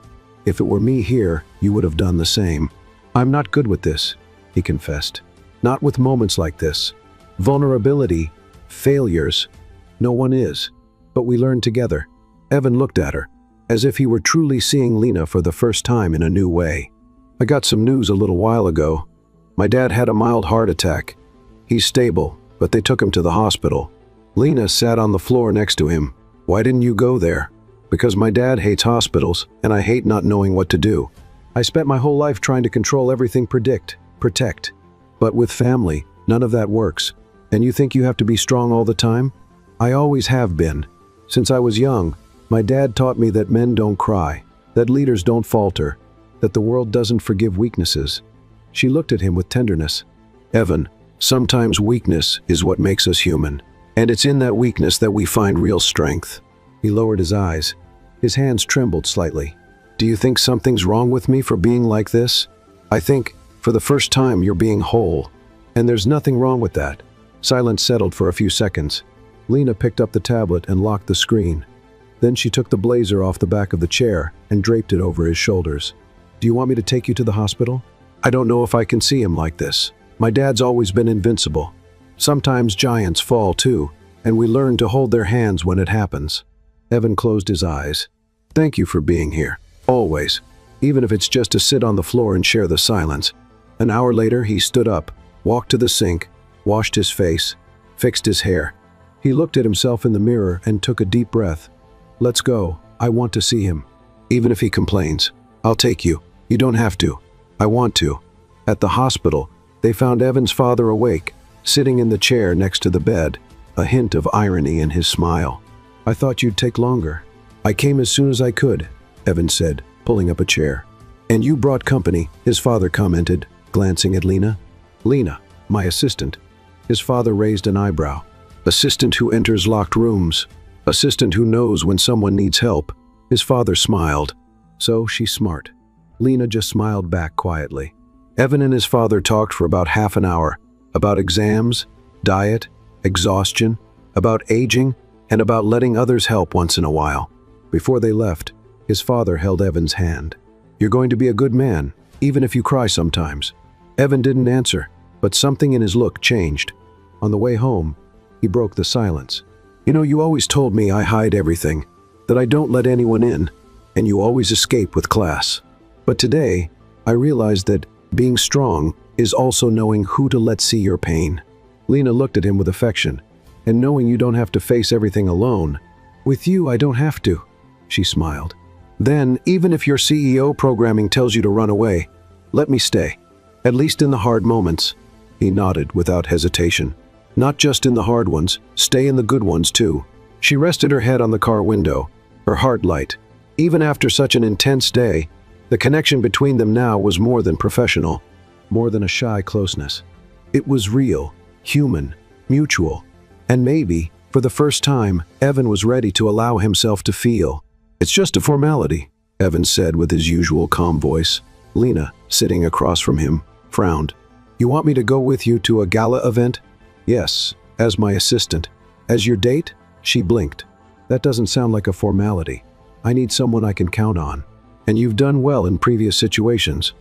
If it were me here, you would have done the same. I'm not good with this," he confessed. "Not with moments like this. Vulnerability, failures. No one is. But we learn together." Evan looked at her, as if he were truly seeing Lena for the first time in a new way. "I got some news a little while ago. My dad had a mild heart attack. He's stable, but they took him to the hospital." Lena sat on the floor next to him. "Why didn't you go there?" "Because my dad hates hospitals, and I hate not knowing what to do. I spent my whole life trying to control everything, protect. But with family, none of that works. And you think you have to be strong all the time? I always have been. Since I was young, my dad taught me that men don't cry, that leaders don't falter, that the world doesn't forgive weaknesses." She looked at him with tenderness. "Evan, sometimes weakness is what makes us human. And it's in that weakness that we find real strength." He lowered his eyes. His hands trembled slightly. "Do you think something's wrong with me for being like this? I think, for the first time, you're being whole. And there's nothing wrong with that." Silence settled for a few seconds. Lena picked up the tablet and locked the screen. Then she took the blazer off the back of the chair and draped it over his shoulders. "Do you want me to take you to the hospital? I don't know if I can see him like this. My dad's always been invincible. Sometimes giants fall too, and we learn to hold their hands when it happens." Evan closed his eyes. "Thank you for being here. Always. Even if it's just to sit on the floor and share the silence." An hour later, he stood up, walked to the sink, washed his face, fixed his hair. He looked at himself in the mirror and took a deep breath. "Let's go. I want to see him. Even if he complains. I'll take you. You don't have to. I want to." At the hospital, they found Evan's father awake, sitting in the chair next to the bed, a hint of irony in his smile. "I thought you'd take longer." "I came as soon as I could," Evan said, pulling up a chair. "And you brought company," his father commented, glancing at Lena. "Lena, my assistant." His father raised an eyebrow. "Assistant who enters locked rooms. Assistant who knows when someone needs help." His father smiled. "So she's smart." Lena just smiled back quietly. Evan and his father talked for about half an hour, about exams, diet, exhaustion, about aging, and about letting others help once in a while. Before they left, his father held Evan's hand. "You're going to be a good man, even if you cry sometimes." Evan didn't answer, but something in his look changed. On the way home, he broke the silence. "You know, you always told me I hide everything, that I don't let anyone in, and you always escape with class. But today, I realized that being strong is also knowing who to let see your pain." Lena looked at him with affection. "And knowing you don't have to face everything alone. With you, I don't have to." She smiled. "Then, even if your CEO programming tells you to run away, let me stay. At least in the hard moments." He nodded without hesitation. "Not just in the hard ones, stay in the good ones too." She rested her head on the car window, her heart light. Even after such an intense day, the connection between them now was more than professional, more than a shy closeness. It was real, human, mutual. And maybe, for the first time, Evan was ready to allow himself to feel. "It's just a formality," Evan said with his usual calm voice. Lena, sitting across from him, frowned. "You want me to go with you to a gala event?" "Yes, as my assistant." "As your date?" She blinked. "That doesn't sound like a formality. I need someone I can count on. And you've done well in previous situations.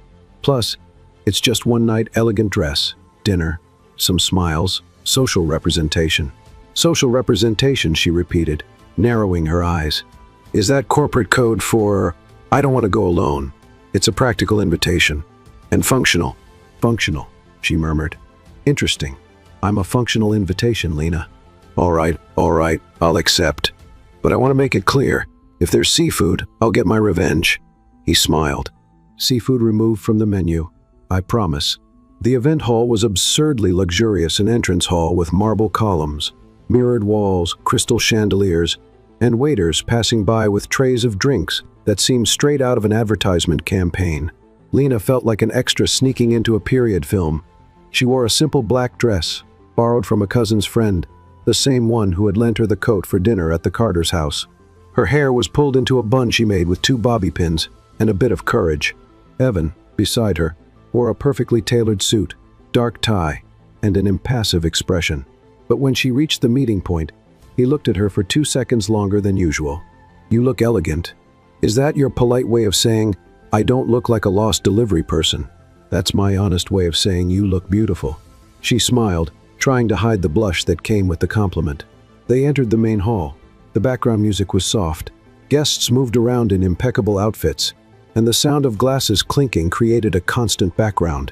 Plus, it's just one night, elegant dress, dinner, some smiles, social representation." Social representation, she repeated, narrowing her eyes. Is that corporate code for, I don't want to go alone? It's a practical invitation. And functional. Functional, she murmured. Interesting. I'm a functional invitation, Lena. All right, I'll accept. But I want to make it clear, if there's seafood, I'll get my revenge. He smiled. Seafood removed from the menu, I promise. The event hall was absurdly luxurious, an entrance hall with marble columns, mirrored walls, crystal chandeliers, and waiters passing by with trays of drinks that seemed straight out of an advertisement campaign. Lena felt like an extra sneaking into a period film. She wore a simple black dress, borrowed from a cousin's friend, the same one who had lent her the coat for dinner at the Carter's house. Her hair was pulled into a bun she made with 2 bobby pins and a bit of courage. Evan, beside her, wore a perfectly tailored suit, dark tie, and an impassive expression. But when she reached the meeting point, he looked at her for 2 seconds longer than usual. You look elegant. Is that your polite way of saying, I don't look like a lost delivery person? That's my honest way of saying you look beautiful. She smiled, trying to hide the blush that came with the compliment. They entered the main hall. The background music was soft. Guests moved around in impeccable outfits, and the sound of glasses clinking created a constant background.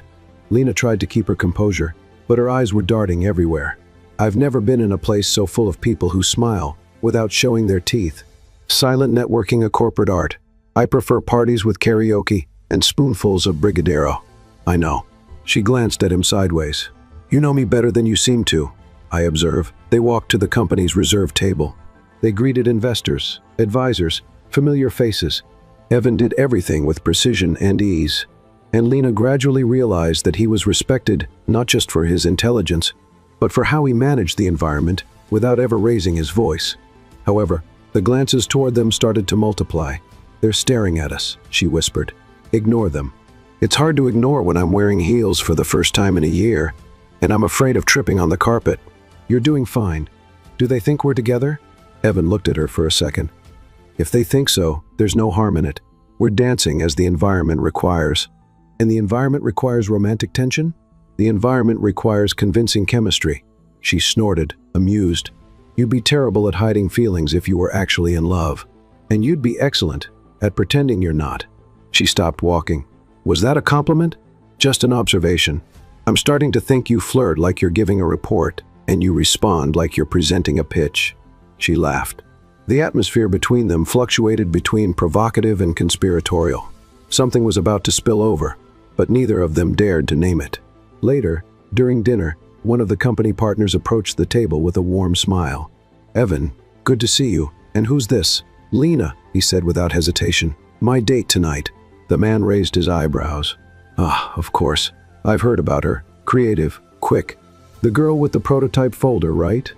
Lena tried to keep her composure, but her eyes were darting everywhere. I've never been in a place so full of people who smile without showing their teeth. Silent networking, a corporate art. I prefer parties with karaoke and spoonfuls of brigadeiro. I know. She glanced at him sideways. You know me better than you seem to, I observe. They walked to the company's reserved table. They greeted investors, advisors, familiar faces. Evan did everything with precision and ease. And Lena gradually realized that he was respected not just for his intelligence, but for how he managed the environment without ever raising his voice. However, the glances toward them started to multiply. They're staring at us, she whispered. Ignore them. It's hard to ignore when I'm wearing heels for the first time in a year, and I'm afraid of tripping on the carpet. You're doing fine. Do they think we're together? Evan looked at her for a second. If they think so, there's no harm in it. We're dancing as the environment requires. And the environment requires romantic tension? The environment requires convincing chemistry. She snorted, amused. You'd be terrible at hiding feelings if you were actually in love. And you'd be excellent at pretending you're not. She stopped walking. Was that a compliment? Just an observation. I'm starting to think you flirt like you're giving a report, and you respond like you're presenting a pitch. She laughed. The atmosphere between them fluctuated between provocative and conspiratorial. Something was about to spill over, but neither of them dared to name it. Later, during dinner, one of the company partners approached the table with a warm smile. Evan, good to see you. And who's this? Lena, he said without hesitation. My date tonight. The man raised his eyebrows. Ah, of course. I've heard about her. Creative, quick. The girl with the prototype folder, right?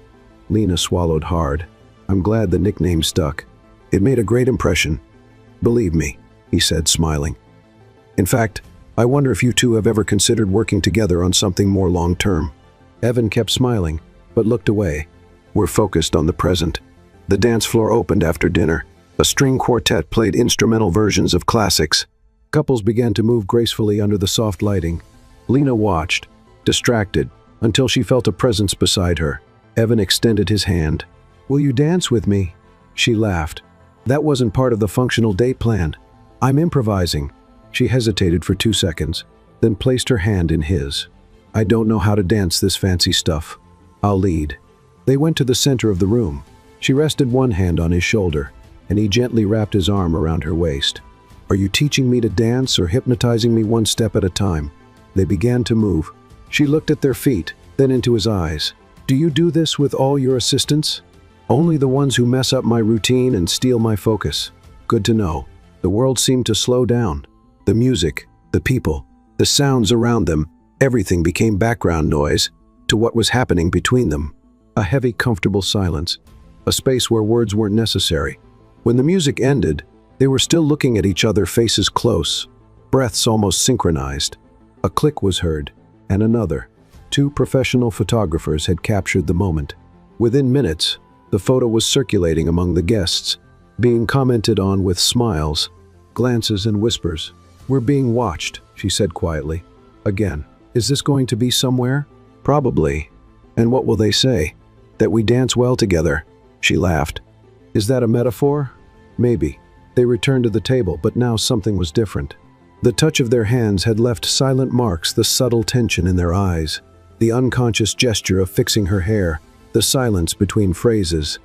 Lena swallowed hard. I'm glad the nickname stuck. It made a great impression. Believe me, he said, smiling. In fact, I wonder if you two have ever considered working together on something more long-term. Evan kept smiling, but looked away. We're focused on the present. The dance floor opened after dinner. A string quartet played instrumental versions of classics. Couples began to move gracefully under the soft lighting. Lena watched, distracted, until she felt a presence beside her. Evan extended his hand. Will you dance with me? She laughed. That wasn't part of the functional date plan. I'm improvising. She hesitated for 2 seconds, then placed her hand in his. I don't know how to dance this fancy stuff. I'll lead. They went to the center of the room. She rested one hand on his shoulder, and he gently wrapped his arm around her waist. Are you teaching me to dance or hypnotizing me one step at a time? They began to move. She looked at their feet, then into his eyes. Do you do this with all your assistants? Only the ones who mess up my routine and steal my focus. Good to know. The world seemed to slow down. The music, the people, the sounds around them, everything became background noise to what was happening between them. A heavy, comfortable silence. A space where words weren't necessary. When the music ended, they were still looking at each other, faces close, breaths almost synchronized. A click was heard, and another. 2 professional photographers had captured the moment. Within minutes, the photo was circulating among the guests, being commented on with smiles, glances, and whispers. We're being watched, she said quietly. Again, is this going to be somewhere? Probably. And what will they say? that we dance well together." She laughed. "Is that a metaphor?" "Maybe." They returned to the table, but now something was different. The touch of their hands had left silent marks, the subtle tension in their eyes, the unconscious gesture of fixing her hair, the silence between phrases.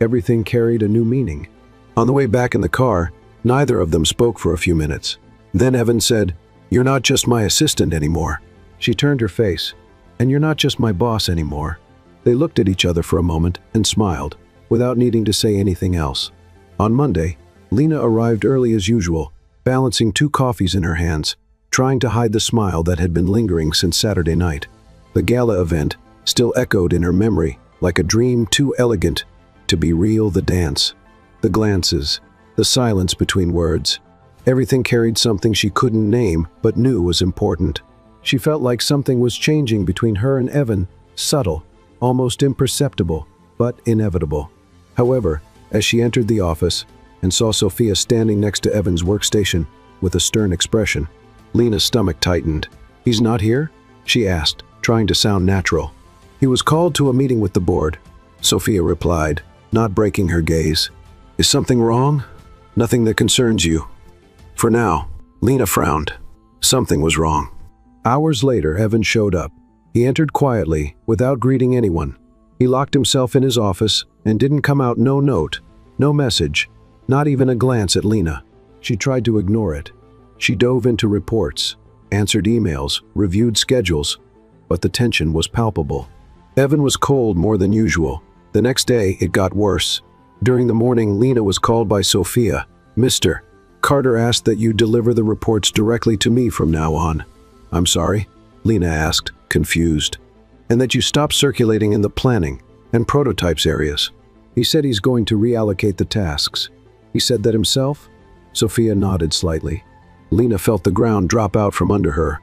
Everything carried a new meaning. On the way back in the car, neither of them spoke for a few minutes. Then Evan said, "You're not just my assistant anymore." She turned her face. "And you're not just my boss anymore." They looked at each other for a moment and smiled, without needing to say anything else. On Monday, Lena arrived early as usual, balancing 2 coffees in her hands, trying to hide the smile that had been lingering since Saturday night. The gala event still echoed in her memory like a dream too elegant to be real. The dance, the glances, the silence between words. Everything carried something she couldn't name but knew was important. She felt like something was changing between her and Evan, subtle, almost imperceptible, but inevitable. However, as she entered the office and saw Sophia standing next to Evan's workstation with a stern expression, Lena's stomach tightened. "He's not here?" she asked, trying to sound natural. "He was called to a meeting with the board," Sophia replied, not breaking her gaze. "Is something wrong?" "Nothing that concerns you." For now, Lena frowned. Something was wrong. Hours later, Evan showed up. He entered quietly, without greeting anyone. He locked himself in his office and didn't come out. No note, no message, not even a glance at Lena. She tried to ignore it. She dove into reports, answered emails, reviewed schedules, but the tension was palpable. Evan was cold more than usual. The next day, it got worse. During the morning, Lena was called by Sophia. "Mr. Carter asked that you deliver the reports directly to me from now on." "I'm sorry?" Lena asked, confused. "And that you stop circulating in the planning and prototypes areas." "He said he's going to reallocate the tasks." "He said that himself?" Sophia nodded slightly. Lena felt the ground drop out from under her.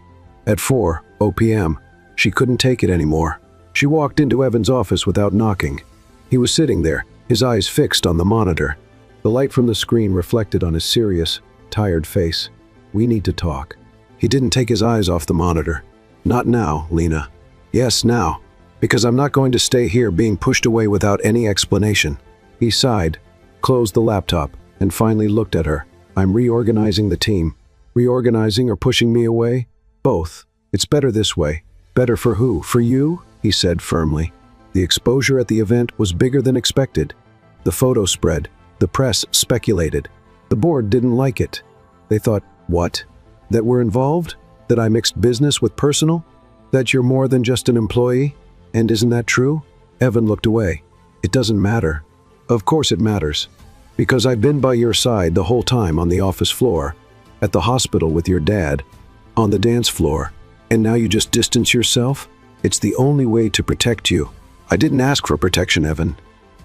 At 4 p.m., she couldn't take it anymore. She walked into Evan's office without knocking. He was sitting there, his eyes fixed on the monitor. The light from the screen reflected on his serious, tired face. "We need to talk." He didn't take his eyes off the monitor. "Not now, Lena." "Yes, now. Because I'm not going to stay here being pushed away without any explanation." He sighed, closed the laptop, and finally looked at her. "I'm reorganizing the team." "Reorganizing or pushing me away?" "Both. It's better this way." "Better for who? For you?" he said firmly. The exposure at the event was bigger than expected. The photo spread. The press speculated. The board didn't like it. They thought, "What? That we're involved? That I mixed business with personal? That you're more than just an employee? And isn't that true?" Evan looked away. "It doesn't matter." "Of course it matters. Because I've been by your side the whole time, on the office floor, at the hospital with your dad, on the dance floor, and now you just distance yourself? It's the only way to protect you." "I didn't ask for protection, Evan.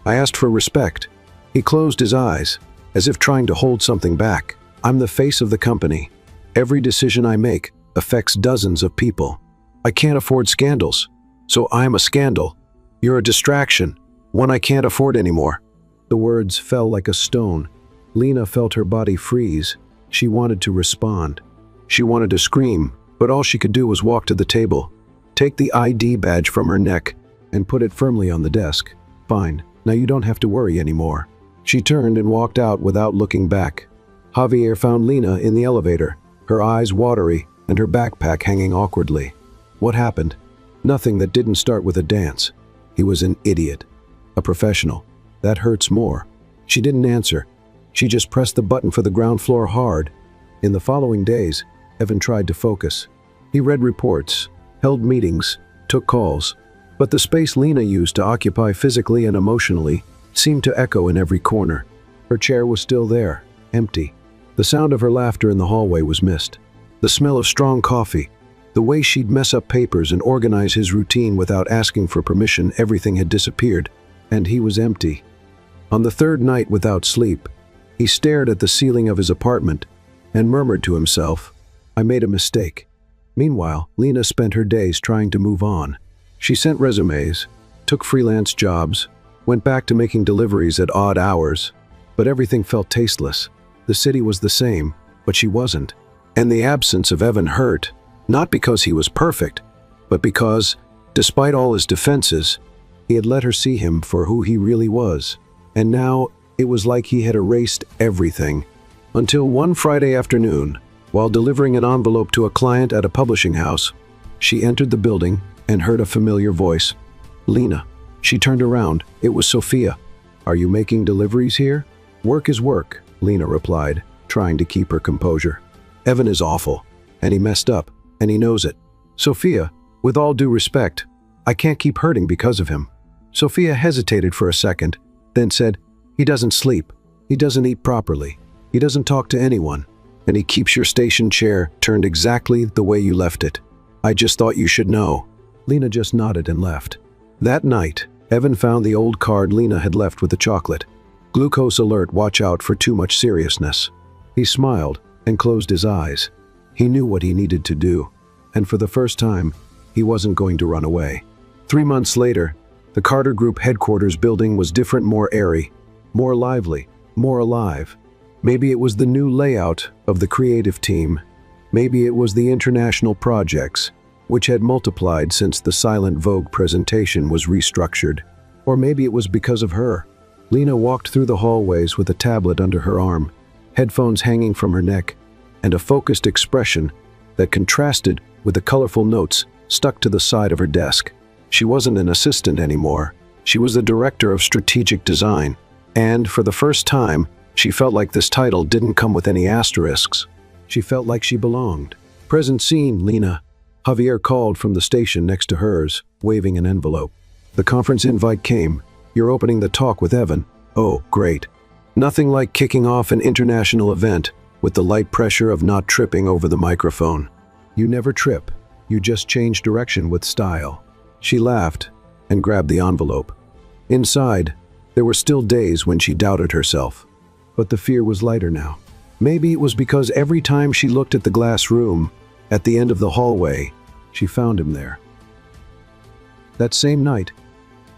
I asked for respect." He closed his eyes, as if trying to hold something back. "I'm the face of the company. Every decision I make affects dozens of people. I can't afford scandals, so I'm a scandal. You're a distraction, one I can't afford anymore." The words fell like a stone. Lena felt her body freeze. She wanted to respond. She wanted to scream, but all she could do was walk to the table, take the ID badge from her neck, and put it firmly on the desk. "Fine, now you don't have to worry anymore." She turned and walked out without looking back. Javier found Lena in the elevator, her eyes watery and her backpack hanging awkwardly. "What happened?" "Nothing that didn't start with a dance." He was an idiot. A professional. That hurts more. She didn't answer. She just pressed the button for the ground floor hard. In the following days, Evan tried to focus. He read reports, held meetings, took calls. But the space Lena used to occupy physically and emotionally seemed to echo in every corner. Her chair was still there, empty. The sound of her laughter in the hallway was missed. The smell of strong coffee, the way she'd mess up papers and organize his routine without asking for permission, everything had disappeared, and he was empty. On the third night without sleep, he stared at the ceiling of his apartment and murmured to himself, "I made a mistake." Meanwhile, Lena spent her days trying to move on. She sent resumes, took freelance jobs, went back to making deliveries at odd hours, but everything felt tasteless. The city was the same, but she wasn't. And the absence of Evan hurt, not because he was perfect, but because, despite all his defenses, He had let her see him for who he really was. And now, it was like he had erased everything. Until one Friday afternoon, while delivering an envelope to a client at a publishing house, she entered the building and heard a familiar voice. "Lena." She turned around. It was Sophia. "Are you making deliveries here?" "Work is work," Lena replied, trying to keep her composure. "Evan is awful, and he messed up, and he knows it. Sophia, with all due respect, I can't keep hurting because of him." Sophia hesitated for a second, then said, "He doesn't sleep. He doesn't eat properly. He doesn't talk to anyone. And he keeps your station chair turned exactly the way you left it. I just thought you should know." Lena just nodded and left. That night, Evan found the old card Lena had left with the chocolate. "Glucose alert, watch out for too much seriousness." He smiled and closed his eyes. He knew what he needed to do, and for the first time, he wasn't going to run away. 3 months later, the Carter Group headquarters building was different, more airy, more lively, more alive. Maybe it was the new layout of the creative team. Maybe it was the international projects, which had multiplied since the Silent Vogue presentation was restructured. Or maybe it was because of her. Lena walked through the hallways with a tablet under her arm, headphones hanging from her neck, and a focused expression that contrasted with the colorful notes stuck to the side of her desk. She wasn't an assistant anymore. She was the director of strategic design. And for the first time, she felt like this title didn't come with any asterisks. She felt like she belonged. "Present scene, Lena." Javier called from the station next to hers, waving an envelope. "The conference invite came. You're opening the talk with Evan." "Oh, great." Nothing like kicking off an international event with the light pressure of not tripping over the microphone. "You never trip. You just change direction with style." She laughed and grabbed the envelope. Inside, there were still days when she doubted herself. But the fear was lighter now. Maybe it was because every time she looked at the glass room, at the end of the hallway, she found him there. That same night,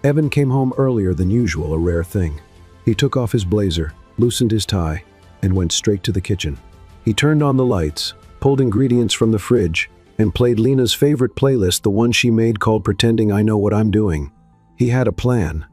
Evan came home earlier than usual, a rare thing. He took off his blazer, loosened his tie, and went straight to the kitchen. He turned on the lights, pulled ingredients from the fridge, and played Lena's favorite playlist, the one she made called Pretending I Know What I'm Doing. He had a plan.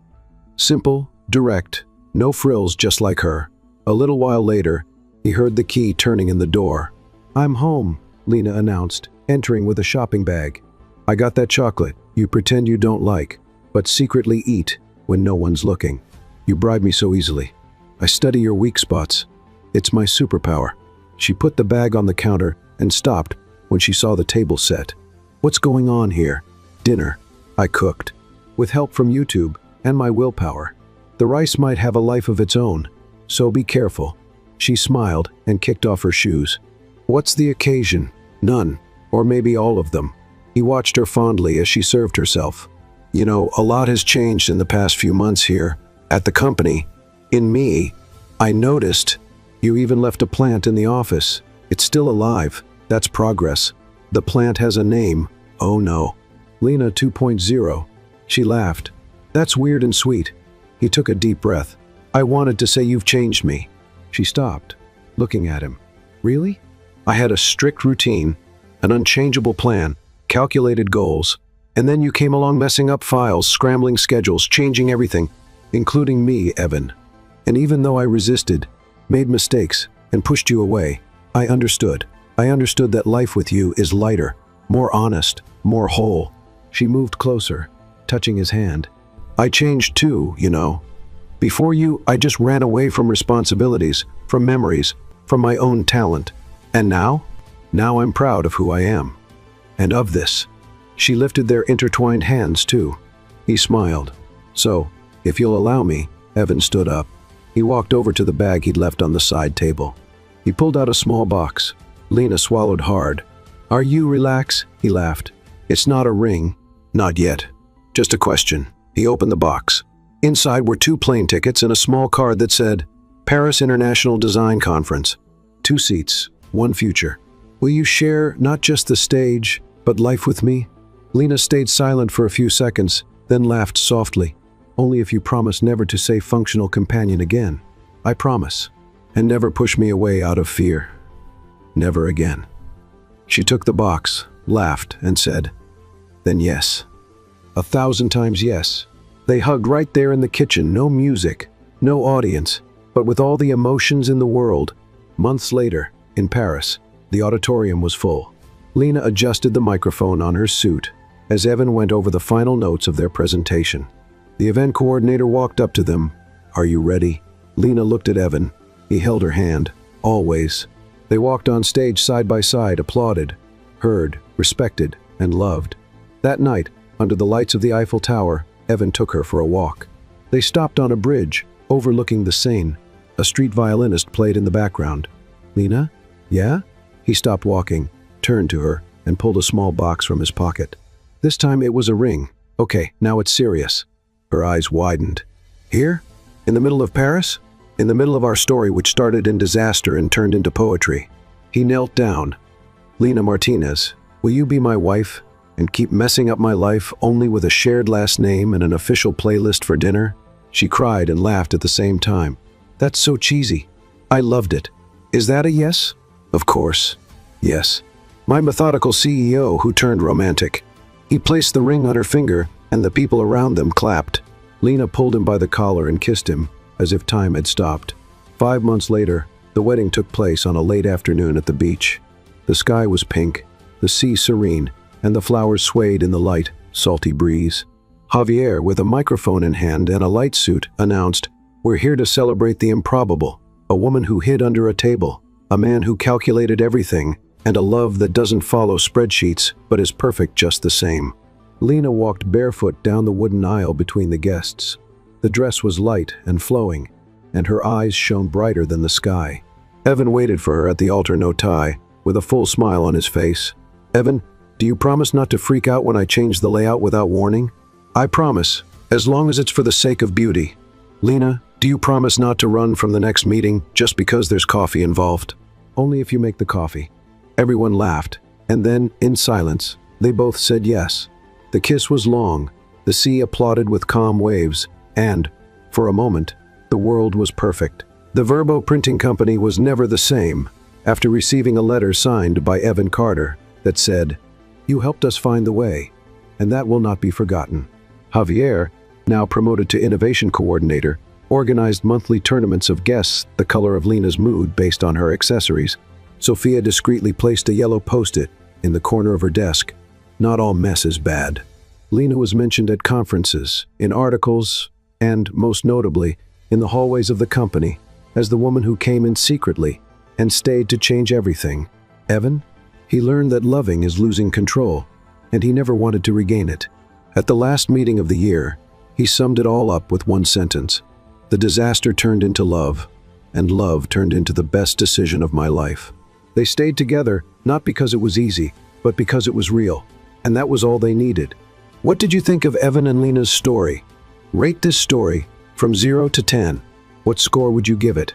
Simple, direct, no frills, just like her. A little while later, he heard the key turning in the door. "I'm home," Lena announced, entering with a shopping bag. "I got that chocolate you pretend you don't like, but secretly eat when no one's looking. You bribe me so easily. I study your weak spots. It's my superpower." She put the bag on the counter and stopped when she saw the table set. "What's going on here?" "Dinner. I cooked. With help from YouTube and my willpower. The rice might have a life of its own, so be careful." She smiled and kicked off her shoes. "What's the occasion?" "None. Or maybe all of them." He watched her fondly as she served herself. "You know, a lot has changed in the past few months here, at the company. In me. I noticed you even left a plant in the office. It's still alive. That's progress. The plant has a name. Oh no. Lena 2.0. She laughed. "That's weird and sweet." He took a deep breath. "I wanted to say you've changed me." She stopped, looking at him. "Really?" "I had a strict routine, an unchangeable plan, calculated goals, and then you came along messing up files, scrambling schedules, changing everything, including me, Evan. And even though I resisted, made mistakes, and pushed you away, I understood. I understood that life with you is lighter, more honest, more whole." She moved closer, touching his hand. "I changed too, you know. Before you, I just ran away from responsibilities, from memories, from my own talent. And now? Now I'm proud of who I am. And of this." She lifted their intertwined hands too. He smiled. "So, if you'll allow me," Evan stood up. He walked over to the bag he'd left on the side table. He pulled out a small box. Lena swallowed hard. "Are you relax?" He laughed. "It's not a ring. Not yet. Just a question." He opened the box. Inside were 2 plane tickets and a small card that said, "Paris International Design Conference. 2 seats, 1 future. Will you share not just the stage, but life with me?" Lena stayed silent for a few seconds, then laughed softly. "Only if you promise never to say functional companion again." "I promise. And never push me away out of fear. Never again." She took the box, laughed, and said, "Then yes. 1,000 times yes. They hugged right there in the kitchen, no music, no audience, but with all the emotions in the world. Months later, in Paris, the auditorium was full. Lena adjusted the microphone on her suit as Evan went over the final notes of their presentation. The event coordinator walked up to them. "Are you ready?" Lena looked at Evan. He held her hand. "Always." They walked on stage side by side, applauded, heard, respected, and loved. That night, under the lights of the Eiffel Tower, Evan took her for a walk. They stopped on a bridge, overlooking the Seine. A street violinist played in the background. "Lena? Yeah?" He stopped walking, turned to her, and pulled a small box from his pocket. This time it was a ring. "Okay, now it's serious." Her eyes widened. "Here? In the middle of Paris? In the middle of our story, which started in disaster and turned into poetry." He knelt down. "Lena Martinez, will you be my wife and keep messing up my life only with a shared last name and an official playlist for dinner?" She cried and laughed at the same time. "That's so cheesy." I loved it. "Is that a yes?" "Of course. Yes." My methodical CEO who turned romantic. He placed the ring on her finger, and the people around them clapped. Lena pulled him by the collar and kissed him, as if time had stopped. 5 months later, the wedding took place on a late afternoon at the beach. The sky was pink, the sea serene, and the flowers swayed in the light, salty breeze. Javier, with a microphone in hand and a light suit, announced, "We're here to celebrate the improbable, a woman who hid under a table, a man who calculated everything, and a love that doesn't follow spreadsheets but is perfect just the same." Lena walked barefoot down the wooden aisle between the guests. The dress was light and flowing, and her eyes shone brighter than the sky. Evan waited for her at the altar, no tie, with a full smile on his face. "Evan, do you promise not to freak out when I change the layout without warning?" "I promise, as long as it's for the sake of beauty." "Lena, do you promise not to run from the next meeting just because there's coffee involved?" "Only if you make the coffee." Everyone laughed, and then, in silence, they both said yes. The kiss was long, the sea applauded with calm waves, and, for a moment, the world was perfect. The Verbo Printing Company was never the same after receiving a letter signed by Evan Carter that said, "You helped us find the way, and that will not be forgotten." Javier, now promoted to Innovation Coordinator, organized monthly tournaments of guests the color of Lena's mood based on her accessories. Sophia discreetly placed a yellow post-it in the corner of her desk. Not all mess is bad. Lena was mentioned at conferences, in articles, and, most notably, in the hallways of the company, as the woman who came in secretly and stayed to change everything. Evan? He learned that loving is losing control, and he never wanted to regain it. At the last meeting of the year, he summed it all up with one sentence. "The disaster turned into love, and love turned into the best decision of my life." They stayed together, not because it was easy, but because it was real. And that was all they needed. What did you think of Evan and Lena's story? Rate this story from 0 to 10. What score would you give it?